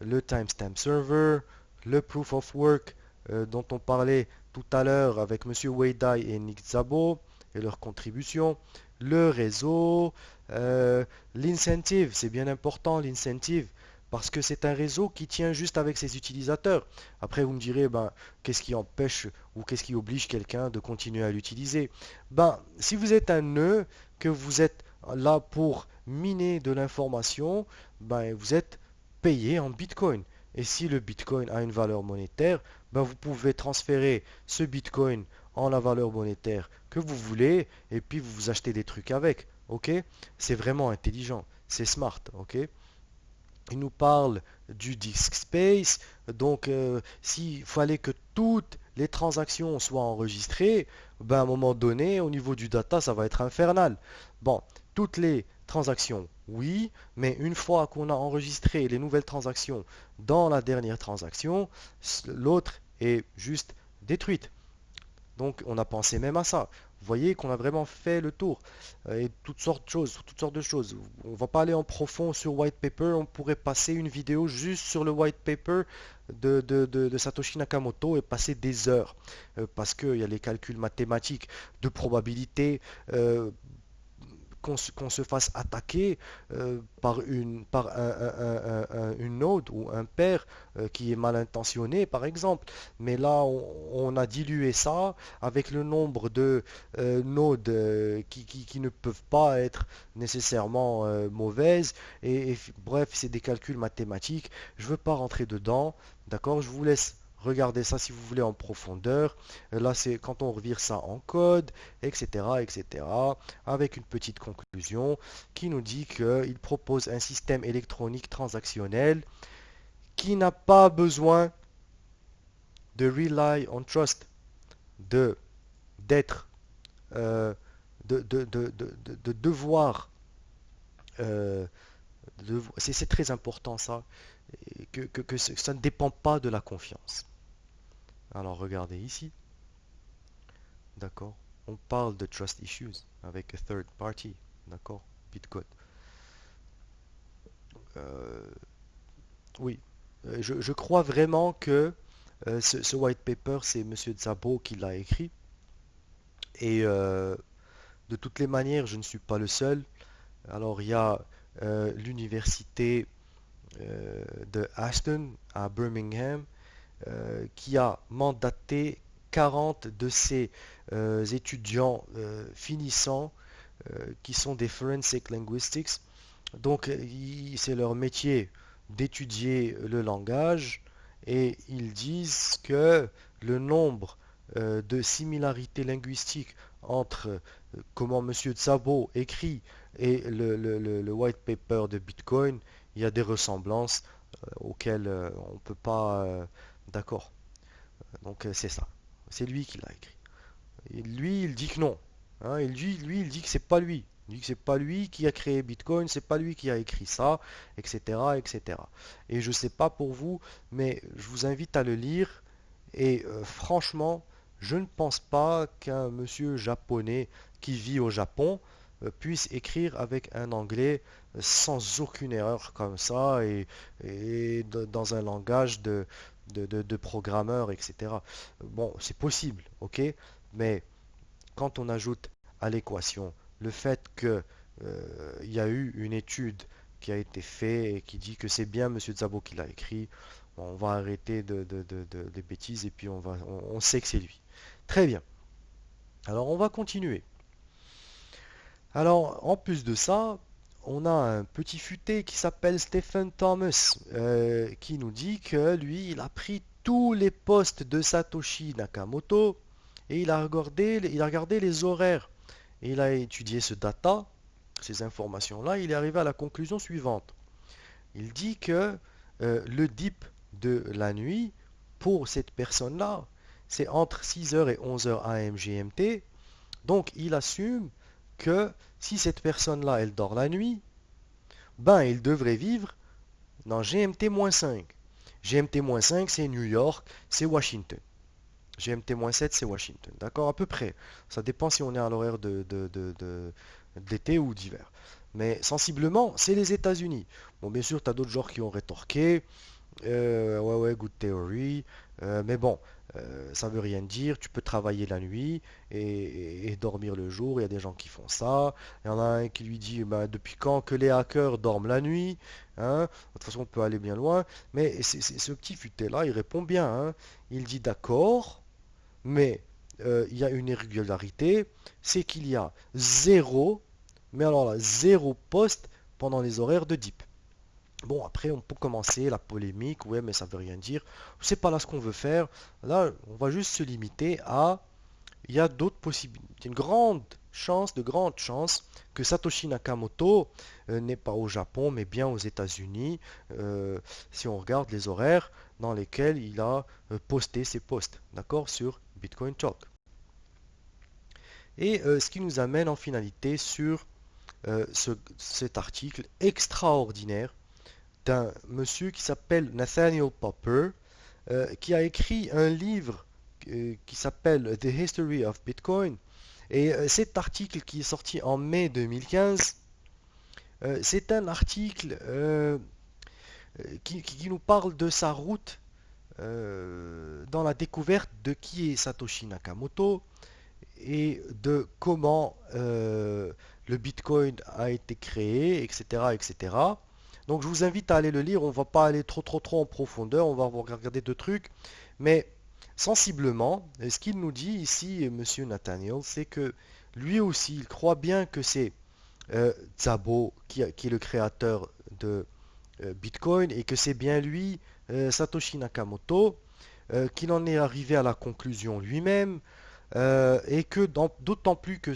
le timestamp server, le proof of work dont on parlait tout à l'heure avec M. Weidai et Nick Szabo et leurs contributions, le réseau, l'incentive, c'est bien important l'incentive, parce que c'est un réseau qui tient juste avec ses utilisateurs. Après, vous me direz, qu'est-ce qui empêche ou qu'est-ce qui oblige quelqu'un de continuer à l'utiliser? Si vous êtes un nœud, que vous êtes là pour miner de l'information, vous êtes payé en Bitcoin. Et si le Bitcoin a une valeur monétaire, vous pouvez transférer ce Bitcoin en la valeur monétaire que vous voulez et puis vous achetez des trucs avec. Ok? C'est vraiment intelligent. C'est smart. Ok? Il nous parle du disk space. Donc, s'il fallait que toutes les transactions soient enregistrées, à un moment donné, au niveau du data, ça va être infernal. Bon, toutes les transactions, oui, mais une fois qu'on a enregistré les nouvelles transactions dans la dernière transaction, l'autre est juste détruite. Donc on a pensé même à ça. Vous voyez qu'on a vraiment fait le tour. Et toutes sortes de choses. On va pas aller en profond sur white paper. On pourrait passer une vidéo juste sur le white paper de Satoshi Nakamoto et passer des heures. Parce qu'il y a les calculs mathématiques de probabilité. Qu'on se fasse attaquer par une node ou un pair qui est mal intentionné, par exemple. Mais là, on a dilué ça avec le nombre de nodes qui ne peuvent pas être nécessairement mauvaises. Bref, c'est des calculs mathématiques. Je ne veux pas rentrer dedans. D'accord? Je vous laisse regarder ça si vous voulez en profondeur. Là, c'est quand on revire ça en code, etc., etc., avec une petite conclusion qui nous dit qu'il propose un système électronique transactionnel qui n'a pas besoin de rely on trust, de d'être, euh, de devoir, euh, c'est très important ça, que ça ne dépend pas de la confiance. Alors regardez ici, d'accord? On parle de trust issues avec a third party, d'accord? Bitcode. Euh, oui, je crois vraiment que ce white paper, c'est Monsieur Szabo qui l'a écrit. Et de toutes les manières, je ne suis pas le seul. Alors, il y a l'université de Ashton à Birmingham qui a mandaté 40 de ses étudiants finissants qui sont des forensic linguistics. Donc, c'est leur métier d'étudier le langage et ils disent que le nombre de similarités linguistiques entre comment Monsieur Szabo écrit et le white paper de Bitcoin, il y a des ressemblances auxquelles on ne peut pas... d'accord. Donc c'est ça. C'est lui qui l'a écrit. Et lui, il dit que non. Hein, il dit que c'est pas lui. Il dit que c'est pas lui qui a créé Bitcoin, c'est pas lui qui a écrit ça, etc., etc. Et je sais pas pour vous, mais je vous invite à le lire. Et franchement, je ne pense pas qu'un monsieur japonais qui vit au Japon puisse écrire avec un anglais sans aucune erreur comme ça dans un langage de programmeur, etc. Bon, c'est possible, ok, mais quand on ajoute à l'équation le fait que il y a eu une étude qui a été faite et qui dit que c'est bien Monsieur Szabo qui l'a écrit, bon, on va arrêter des bêtises et puis on sait que c'est lui. Très bien. Alors on va continuer. Alors en plus de ça, on a un petit futé qui s'appelle Stephen Thomas qui nous dit que lui, il a pris tous les postes de Satoshi Nakamoto et il a regardé les horaires. Et il a étudié ce data, ces informations-là, il est arrivé à la conclusion suivante. Il dit que le dip de la nuit, pour cette personne-là, c'est entre 6 heures et 11 heures AM GMT. Donc il assume que si cette personne-là, elle dort la nuit, ben il devrait vivre dans GMT-5. GMT-5, c'est New York, c'est Washington. GMT-7, c'est Washington. D'accord? À peu près. Ça dépend si on est à l'horaire d'été ou d'hiver. Mais sensiblement, c'est les États-Unis. Bon, bien sûr, tu as d'autres genres qui ont rétorqué. Ouais, ouais, good theory. Mais bon, ça veut rien dire. Tu peux travailler la nuit et dormir le jour. Il y a des gens qui font ça. Il y en a un qui lui dit, bah, depuis quand que les hackers dorment la nuit? Hein? De toute façon, on peut aller bien loin. Mais ce petit futé-là, il répond bien. Hein. Il dit d'accord, mais il y a une irrégularité. C'est qu'il y a zéro, mais alors là, zéro poste pendant les horaires de deep. Bon, après, on peut commencer la polémique, ouais, mais ça veut rien dire. C'est pas là ce qu'on veut faire. Là, on va juste se limiter à. Il y a d'autres possibilités. Une grande chance, de grandes chances que Satoshi Nakamoto n'est pas au Japon, mais bien aux États-Unis, si on regarde les horaires dans lesquels il a posté ses posts, d'accord, sur Bitcoin Talk. Et ce qui nous amène en finalité sur cet article extraordinaire d'un monsieur qui s'appelle Nathaniel Popper, qui a écrit un livre qui s'appelle The History of Bitcoin. Et cet article qui est sorti en mai 2015, c'est un article qui nous parle de sa route dans la découverte de qui est Satoshi Nakamoto et de comment le Bitcoin a été créé, etc., etc. Donc je vous invite à aller le lire, on ne va pas aller trop en profondeur, on va regarder deux trucs, mais sensiblement, ce qu'il nous dit ici, Monsieur Nathaniel, c'est que lui aussi, il croit bien que c'est Szabo qui est le créateur de Bitcoin et que c'est bien lui, Satoshi Nakamoto, qu'il en est arrivé à la conclusion lui-même et que d'autant plus que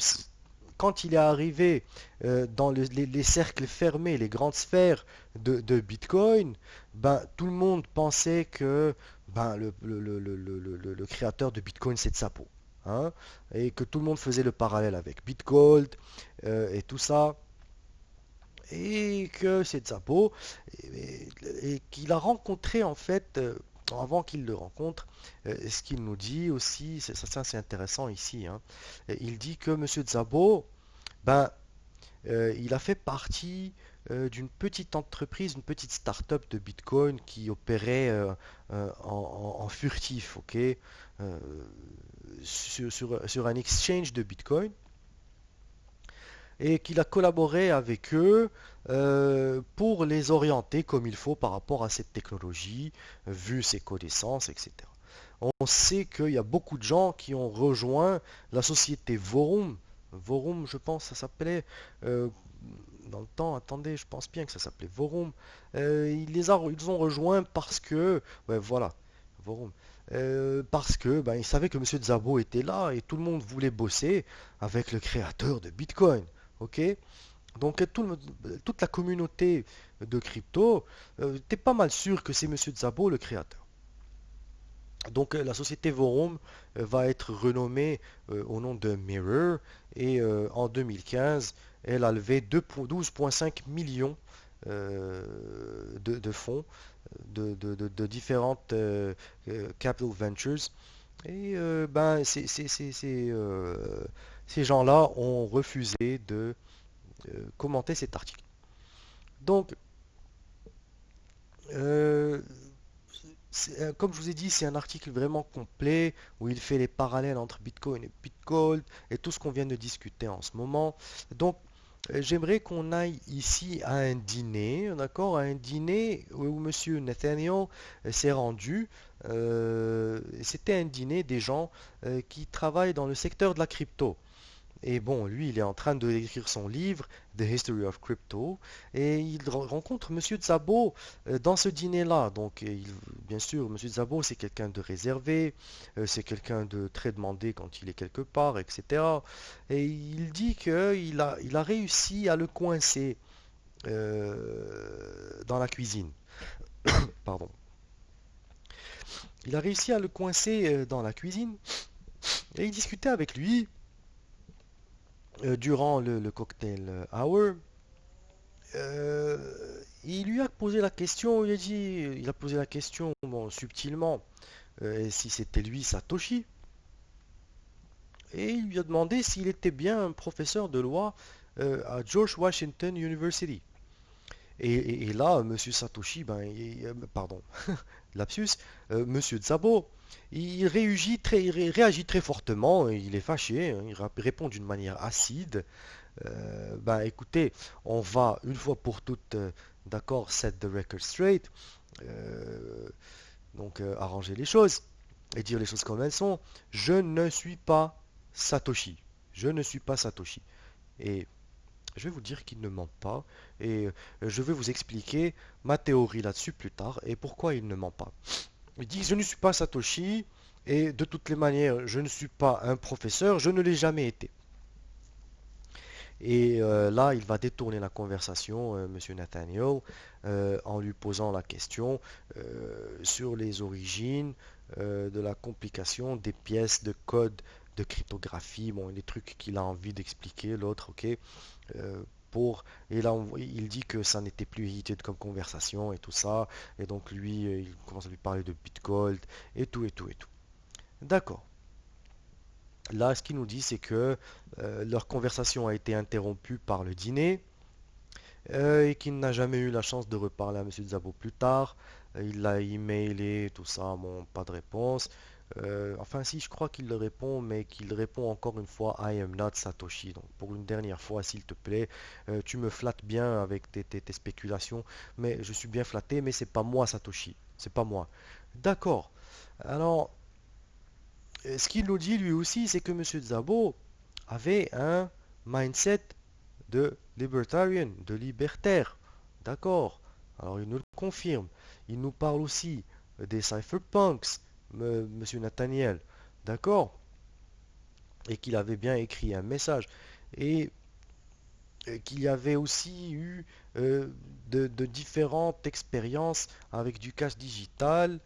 quand il est arrivé dans les cercles fermés, les grandes sphères de Bitcoin, ben, tout le monde pensait que ben, le créateur de Bitcoin c'est Szabo. Hein, et que tout le monde faisait le parallèle avec Bitgold et tout ça et que c'est Szabo et qu'il a rencontré en fait avant qu'il le rencontre, ce qu'il nous dit aussi, ça c'est intéressant ici, hein, il dit que Monsieur Szabo, ben, il a fait partie d'une petite entreprise, une petite start-up de Bitcoin qui opérait en furtif, ok, sur un exchange de Bitcoin et qu'il a collaboré avec eux pour les orienter comme il faut par rapport à cette technologie, vu ses connaissances, etc. On sait qu'il y a beaucoup de gens qui ont rejoint la société Vorum. Vorum, je pense, ça s'appelait dans le temps. Attendez, je pense bien que ça s'appelait Vorum. Ils ont rejoint parce que, ouais, voilà, Vorum. Parce que ben, il savait que Monsieur Szabo était là et tout le monde voulait bosser avec le créateur de Bitcoin. Ok? Donc toute la communauté de crypto était pas mal sûr que c'est Monsieur Szabo le créateur. Donc la société Vorum va être renommée au nom de Mirror et en 2015, elle a levé 12,5 millions de fonds de différentes capital ventures. Et ben, ces gens-là ont refusé de commenter cet article. Donc, euh, comme je vous ai dit, c'est un article vraiment complet où il fait les parallèles entre Bitcoin et Bitgold et tout ce qu'on vient de discuter en ce moment. Donc, j'aimerais qu'on aille ici à un dîner, d'accord, à un dîner où Monsieur Nathaniel s'est rendu. C'était un dîner des gens qui travaillent dans le secteur de la crypto. Et bon, lui, il est en train d'écrire son livre, The History of Crypto, et il rencontre Monsieur Szabo dans ce dîner-là. Donc, bien sûr, Monsieur Szabo, c'est quelqu'un de réservé, c'est quelqu'un de très demandé quand il est quelque part, etc. Et il dit qu'il a réussi à le coincer dans la cuisine. Pardon. Il a réussi à le coincer dans la cuisine, et il discutait avec lui durant le cocktail hour. Euh, il lui a posé la question, il a posé la question, bon, subtilement, si c'était lui Satoshi, et il lui a demandé s'il était bien un professeur de loi à George Washington University. Et là, Monsieur Satoshi, ben, pardon, lapsus, Monsieur Szabo, il réagit très fortement, il est fâché, hein, il répond d'une manière acide. Ben écoutez, on va une fois pour toutes, d'accord, set the record straight, euh, donc arranger les choses et dire les choses comme elles sont. Je ne suis pas Satoshi. Je ne suis pas Satoshi. Et je vais vous dire qu'il ne ment pas et je vais vous expliquer ma théorie là-dessus plus tard et pourquoi il ne ment pas. Il dit je ne suis pas Satoshi et de toutes les manières, je ne suis pas un professeur, je ne l'ai jamais été. Et là, il va détourner la conversation, Monsieur Nathaniel, en lui posant la question sur les origines de la complication des pièces de code de cryptographie, bon, les trucs qu'il a envie d'expliquer, l'autre, ok, et là, il dit que ça n'était plus heated comme conversation et tout ça, et donc lui, il commence à lui parler de Bitgold et tout, et tout, et tout. D'accord. Là, ce qu'il nous dit, c'est que leur conversation a été interrompue par le dîner et qu'il n'a jamais eu la chance de reparler à Monsieur Szabo plus tard. Il l'a emailé, tout ça, bon, pas de réponse. Enfin, si, je crois qu'il le répond, mais qu'il répond encore une fois I am not Satoshi. Donc, pour une dernière fois, s'il te plaît, tu me flattes bien avec tes spéculations, mais je suis bien flatté, mais c'est pas moi Satoshi, c'est pas moi. D'accord. Alors, ce qu'il nous dit lui aussi, c'est que Monsieur Szabo avait un mindset de libertarian, de libertaire. D'accord. Alors il nous le confirme. Il nous parle aussi des cypherpunks, Monsieur Nathaniel. D'accord. Et qu'il avait bien écrit un message. Et qu'il y avait aussi eu de différentes expériences avec du cash digital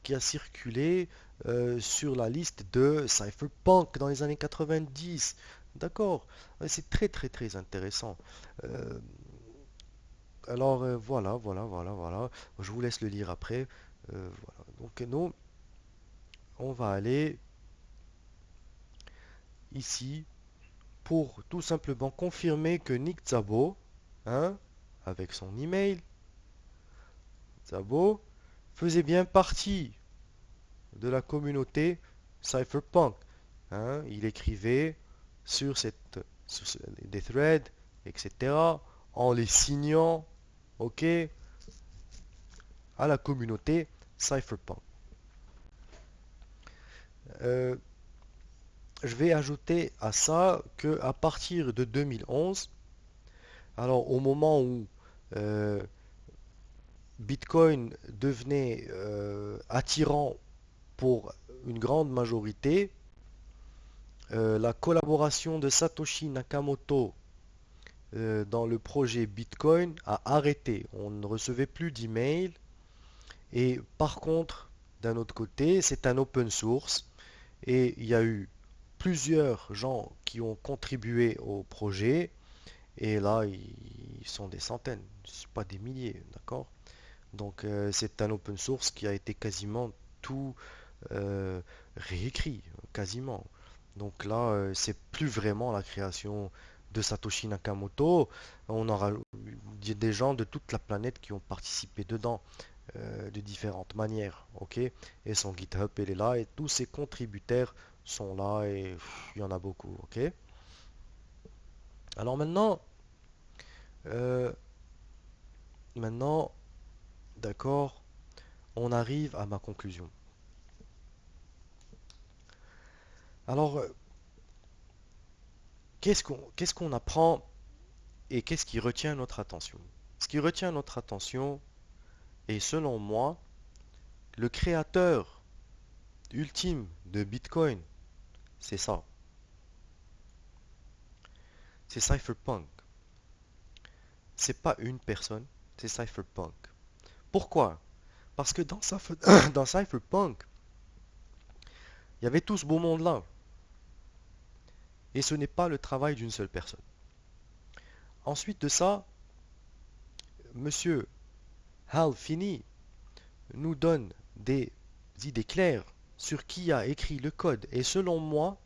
qui a circulé sur la liste de Cypherpunk dans les années 90. D'accord. C'est très très très intéressant. Euh, alors voilà, voilà, voilà, voilà. Je vous laisse le lire après. Voilà. Donc nous, on va aller ici pour tout simplement confirmer que Nick Szabo, hein, avec son email, Szabo faisait bien partie de la communauté cypherpunk. Hein. Il écrivait sur, des threads, etc., en les signant, ok, à la communauté cypherpunk. Euh, je vais ajouter à ça que à partir de 2011, alors au moment où Bitcoin devenait attirant pour une grande majorité la collaboration de Satoshi Nakamoto dans le projet Bitcoin a arrêté. On ne recevait plus d'emails. Et par contre, d'un autre côté, c'est un open source et il y a eu plusieurs gens qui ont contribué au projet. Et là, ils sont des centaines, pas des milliers, d'accord? Donc c'est un open source qui a été quasiment tout euh, réécrit, quasiment. Donc là, c'est plus vraiment la création de Satoshi Nakamoto. On aura des gens de toute la planète qui ont participé dedans de différentes manières, ok? Et son GitHub, il est là et tous ses contributeurs sont là et il y en a beaucoup, ok? Alors euh, maintenant, d'accord, on arrive à ma conclusion. Alors, qu'est-ce qu'on apprend et qu'est-ce qui retient notre attention? Ce qui retient notre attention est, selon moi, le créateur ultime de Bitcoin. C'est ça. C'est Cypherpunk. C'est pas une personne, c'est Cypherpunk. Pourquoi? Parce que dans Cypherpunk, il y avait tout ce beau monde-là. Et ce n'est pas le travail d'une seule personne. Ensuite de ça, Monsieur Hal Finney nous donne des idées claires sur qui a écrit le code. Et selon moi,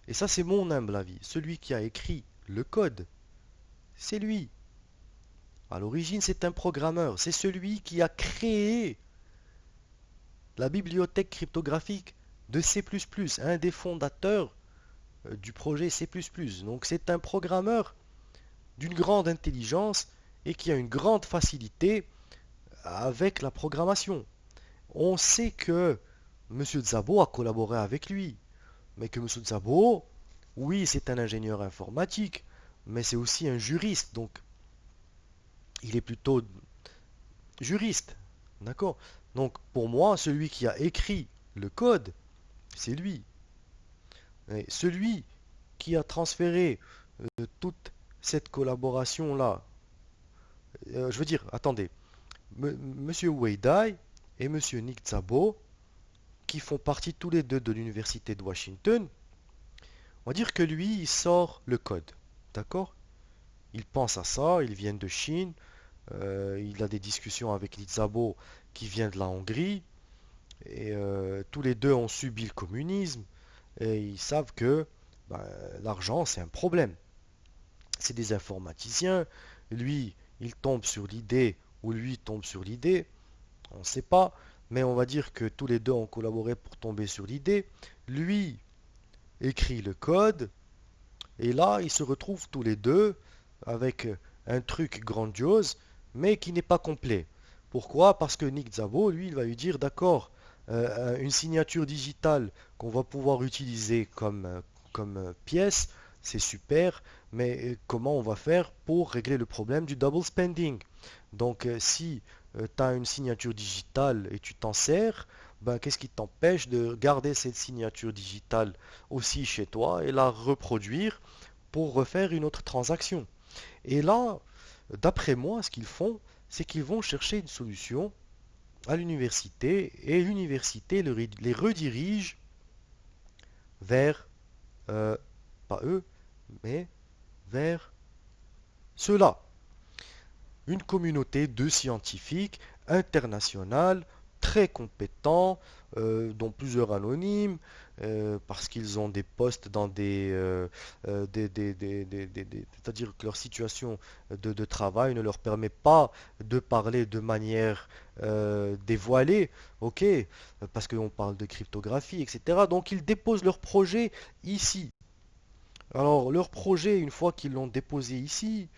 et ça c'est mon humble avis, celui qui a écrit le code, c'est lui. À l'origine, c'est un programmeur. C'est celui qui a créé la bibliothèque cryptographique de C++, un des fondateurs du projet C++. Donc c'est un programmeur d'une grande intelligence et qui a une grande facilité avec la programmation. On sait que M. Szabo a collaboré avec lui, mais que M. Szabo, oui, c'est un ingénieur informatique, mais c'est aussi un juriste, donc il est plutôt juriste, d'accord? Donc pour moi, celui qui a écrit le code, c'est lui. Et celui qui a transféré toute cette collaboration-là, je veux dire, attendez, Monsieur Wei Dai et Monsieur Nick Szabo, qui font partie tous les deux de l'université de Washington, on va dire que lui, il sort le code, d'accord? Il pense à ça, ils viennent de Chine, il a des discussions avec Nick Szabo qui vient de la Hongrie, et tous les deux ont subi le communisme, et ils savent que ben, l'argent, c'est un problème. C'est des informaticiens, lui, il tombe sur l'idée, ou lui tombe sur l'idée, on ne sait pas, mais on va dire que tous les deux ont collaboré pour tomber sur l'idée. Lui écrit le code, et là, ils se retrouvent tous les deux avec un truc grandiose, mais qui n'est pas complet. Pourquoi? Parce que Nick Szabo, lui, il va lui dire, d'accord, une signature digitale qu'on va pouvoir utiliser comme pièce, c'est super, mais comment on va faire pour régler le problème du double spending? Donc, si tu as une signature digitale et tu t'en sers, ben, qu'est-ce qui t'empêche de garder cette signature digitale aussi chez toi et la reproduire pour refaire une autre transaction? Et là, d'après moi, ce qu'ils font, c'est qu'ils vont chercher une solution à l'université et l'université les redirige vers, euh, pas eux, mais vers ceux-là. Une communauté de scientifiques internationales très compétents, dont plusieurs anonymes, parce qu'ils ont des postes dans c'est-à-dire que leur situation de travail ne leur permet pas de parler de manière dévoilée, ok, parce qu'on parle de cryptographie, etc. Donc ils déposent leur projet ici. Alors leur projet, une fois qu'ils l'ont déposé ici,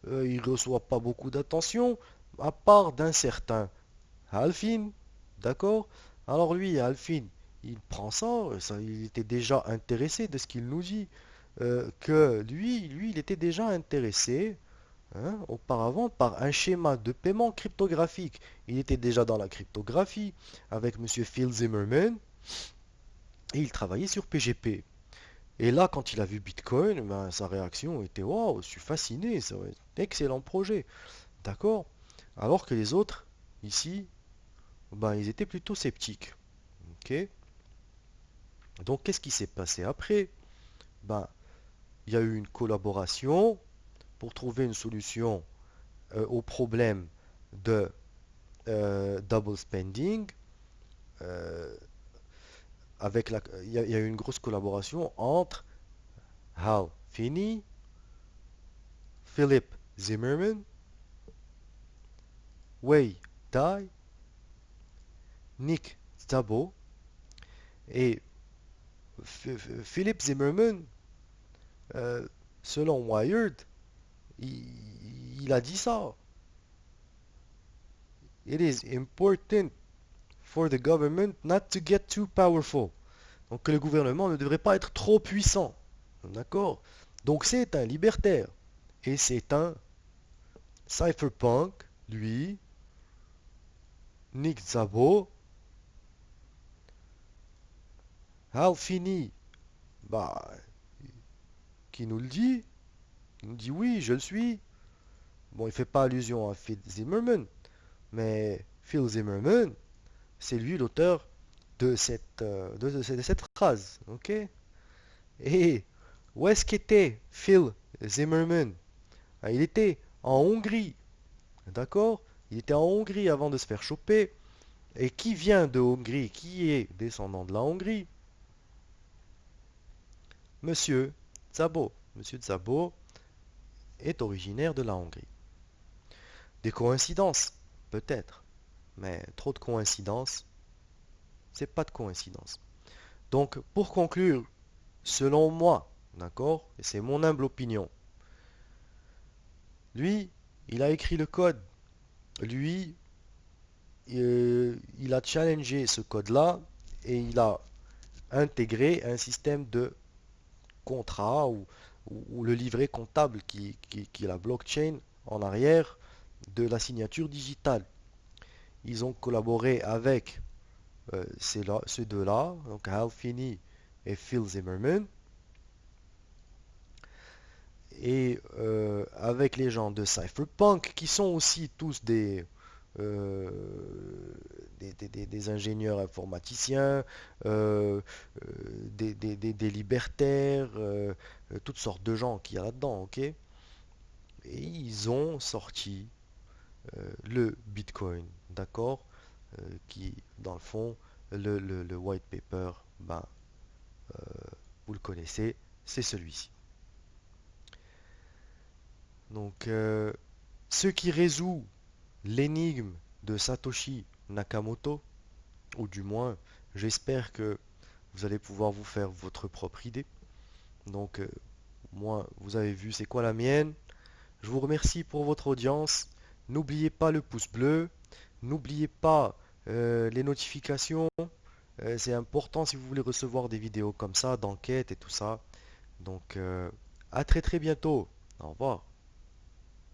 il ne reçoit pas beaucoup d'attention, à part d'un certain Alfin, d'accord? Alors lui, Alfin, il prend ça, il était déjà intéressé de ce qu'il nous dit, que lui, il était déjà intéressé hein, auparavant par un schéma de paiement cryptographique. Il était déjà dans la cryptographie avec Monsieur Phil Zimmerman et il travaillait sur PGP. Et là, quand il a vu Bitcoin, ben, sa réaction était waouh, je suis fasciné, c'est un excellent projet. D'accord? Alors que les autres, ici, ben, ils étaient plutôt sceptiques. Ok? Donc, qu'est-ce qui s'est passé après? Ben, il y a eu une collaboration pour trouver une solution au problème de double spending. euh, il y a eu une grosse collaboration entre Hal Finney, Philip Zimmerman, Wei Dai, Nick Szabo et Philip Zimmerman, euh, selon Wired, il a dit ça. It is important for the government not to get too powerful. Donc que le gouvernement ne devrait pas être trop puissant. D'accord? Donc c'est un libertaire. Et c'est un cypherpunk, lui, Nick Szabo, Hal Finney, bah, qui nous le dit. Il nous dit oui, je le suis. Bon, il fait pas allusion à Phil Zimmerman, mais Phil Zimmerman, c'est lui l'auteur de cette phrase. Ok? Et où est-ce qu'était Phil Zimmerman? Ah, il était en Hongrie. D'accord? Il était en Hongrie avant de se faire choper. Et qui vient de Hongrie? Qui est descendant de la Hongrie? Monsieur Szabo. Monsieur Szabo est originaire de la Hongrie. Des coïncidences? Peut-être. Mais trop de coïncidences, c'est pas de coïncidence. Donc, pour conclure, selon moi, d'accord, et c'est mon humble opinion, lui, il a écrit le code. Lui, il a challengé ce code-là et il a intégré un système de contrat ou le livret comptable qui est la blockchain en arrière de la signature digitale. Ils ont collaboré avec ces deux-là, donc Hal Finney et Phil Zimmerman, et avec les gens de Cypherpunk, qui sont aussi tous euh, des ingénieurs informaticiens, des libertaires, toutes sortes de gens qu'il y a là-dedans, ok? Et ils ont sorti le Bitcoin, d'accord? Qui, dans le fond, le white paper, ben, vous le connaissez, c'est celui-ci. Donc, ce qui résout l'énigme de Satoshi Nakamoto, ou du moins, j'espère que vous allez pouvoir vous faire votre propre idée. Donc, moi, vous avez vu c'est quoi la mienne. Je vous remercie pour votre audience. N'oubliez pas le pouce bleu. N'oubliez pas les notifications. C'est important si vous voulez recevoir des vidéos comme ça, d'enquête et tout ça. Donc, à très très bientôt. Au revoir.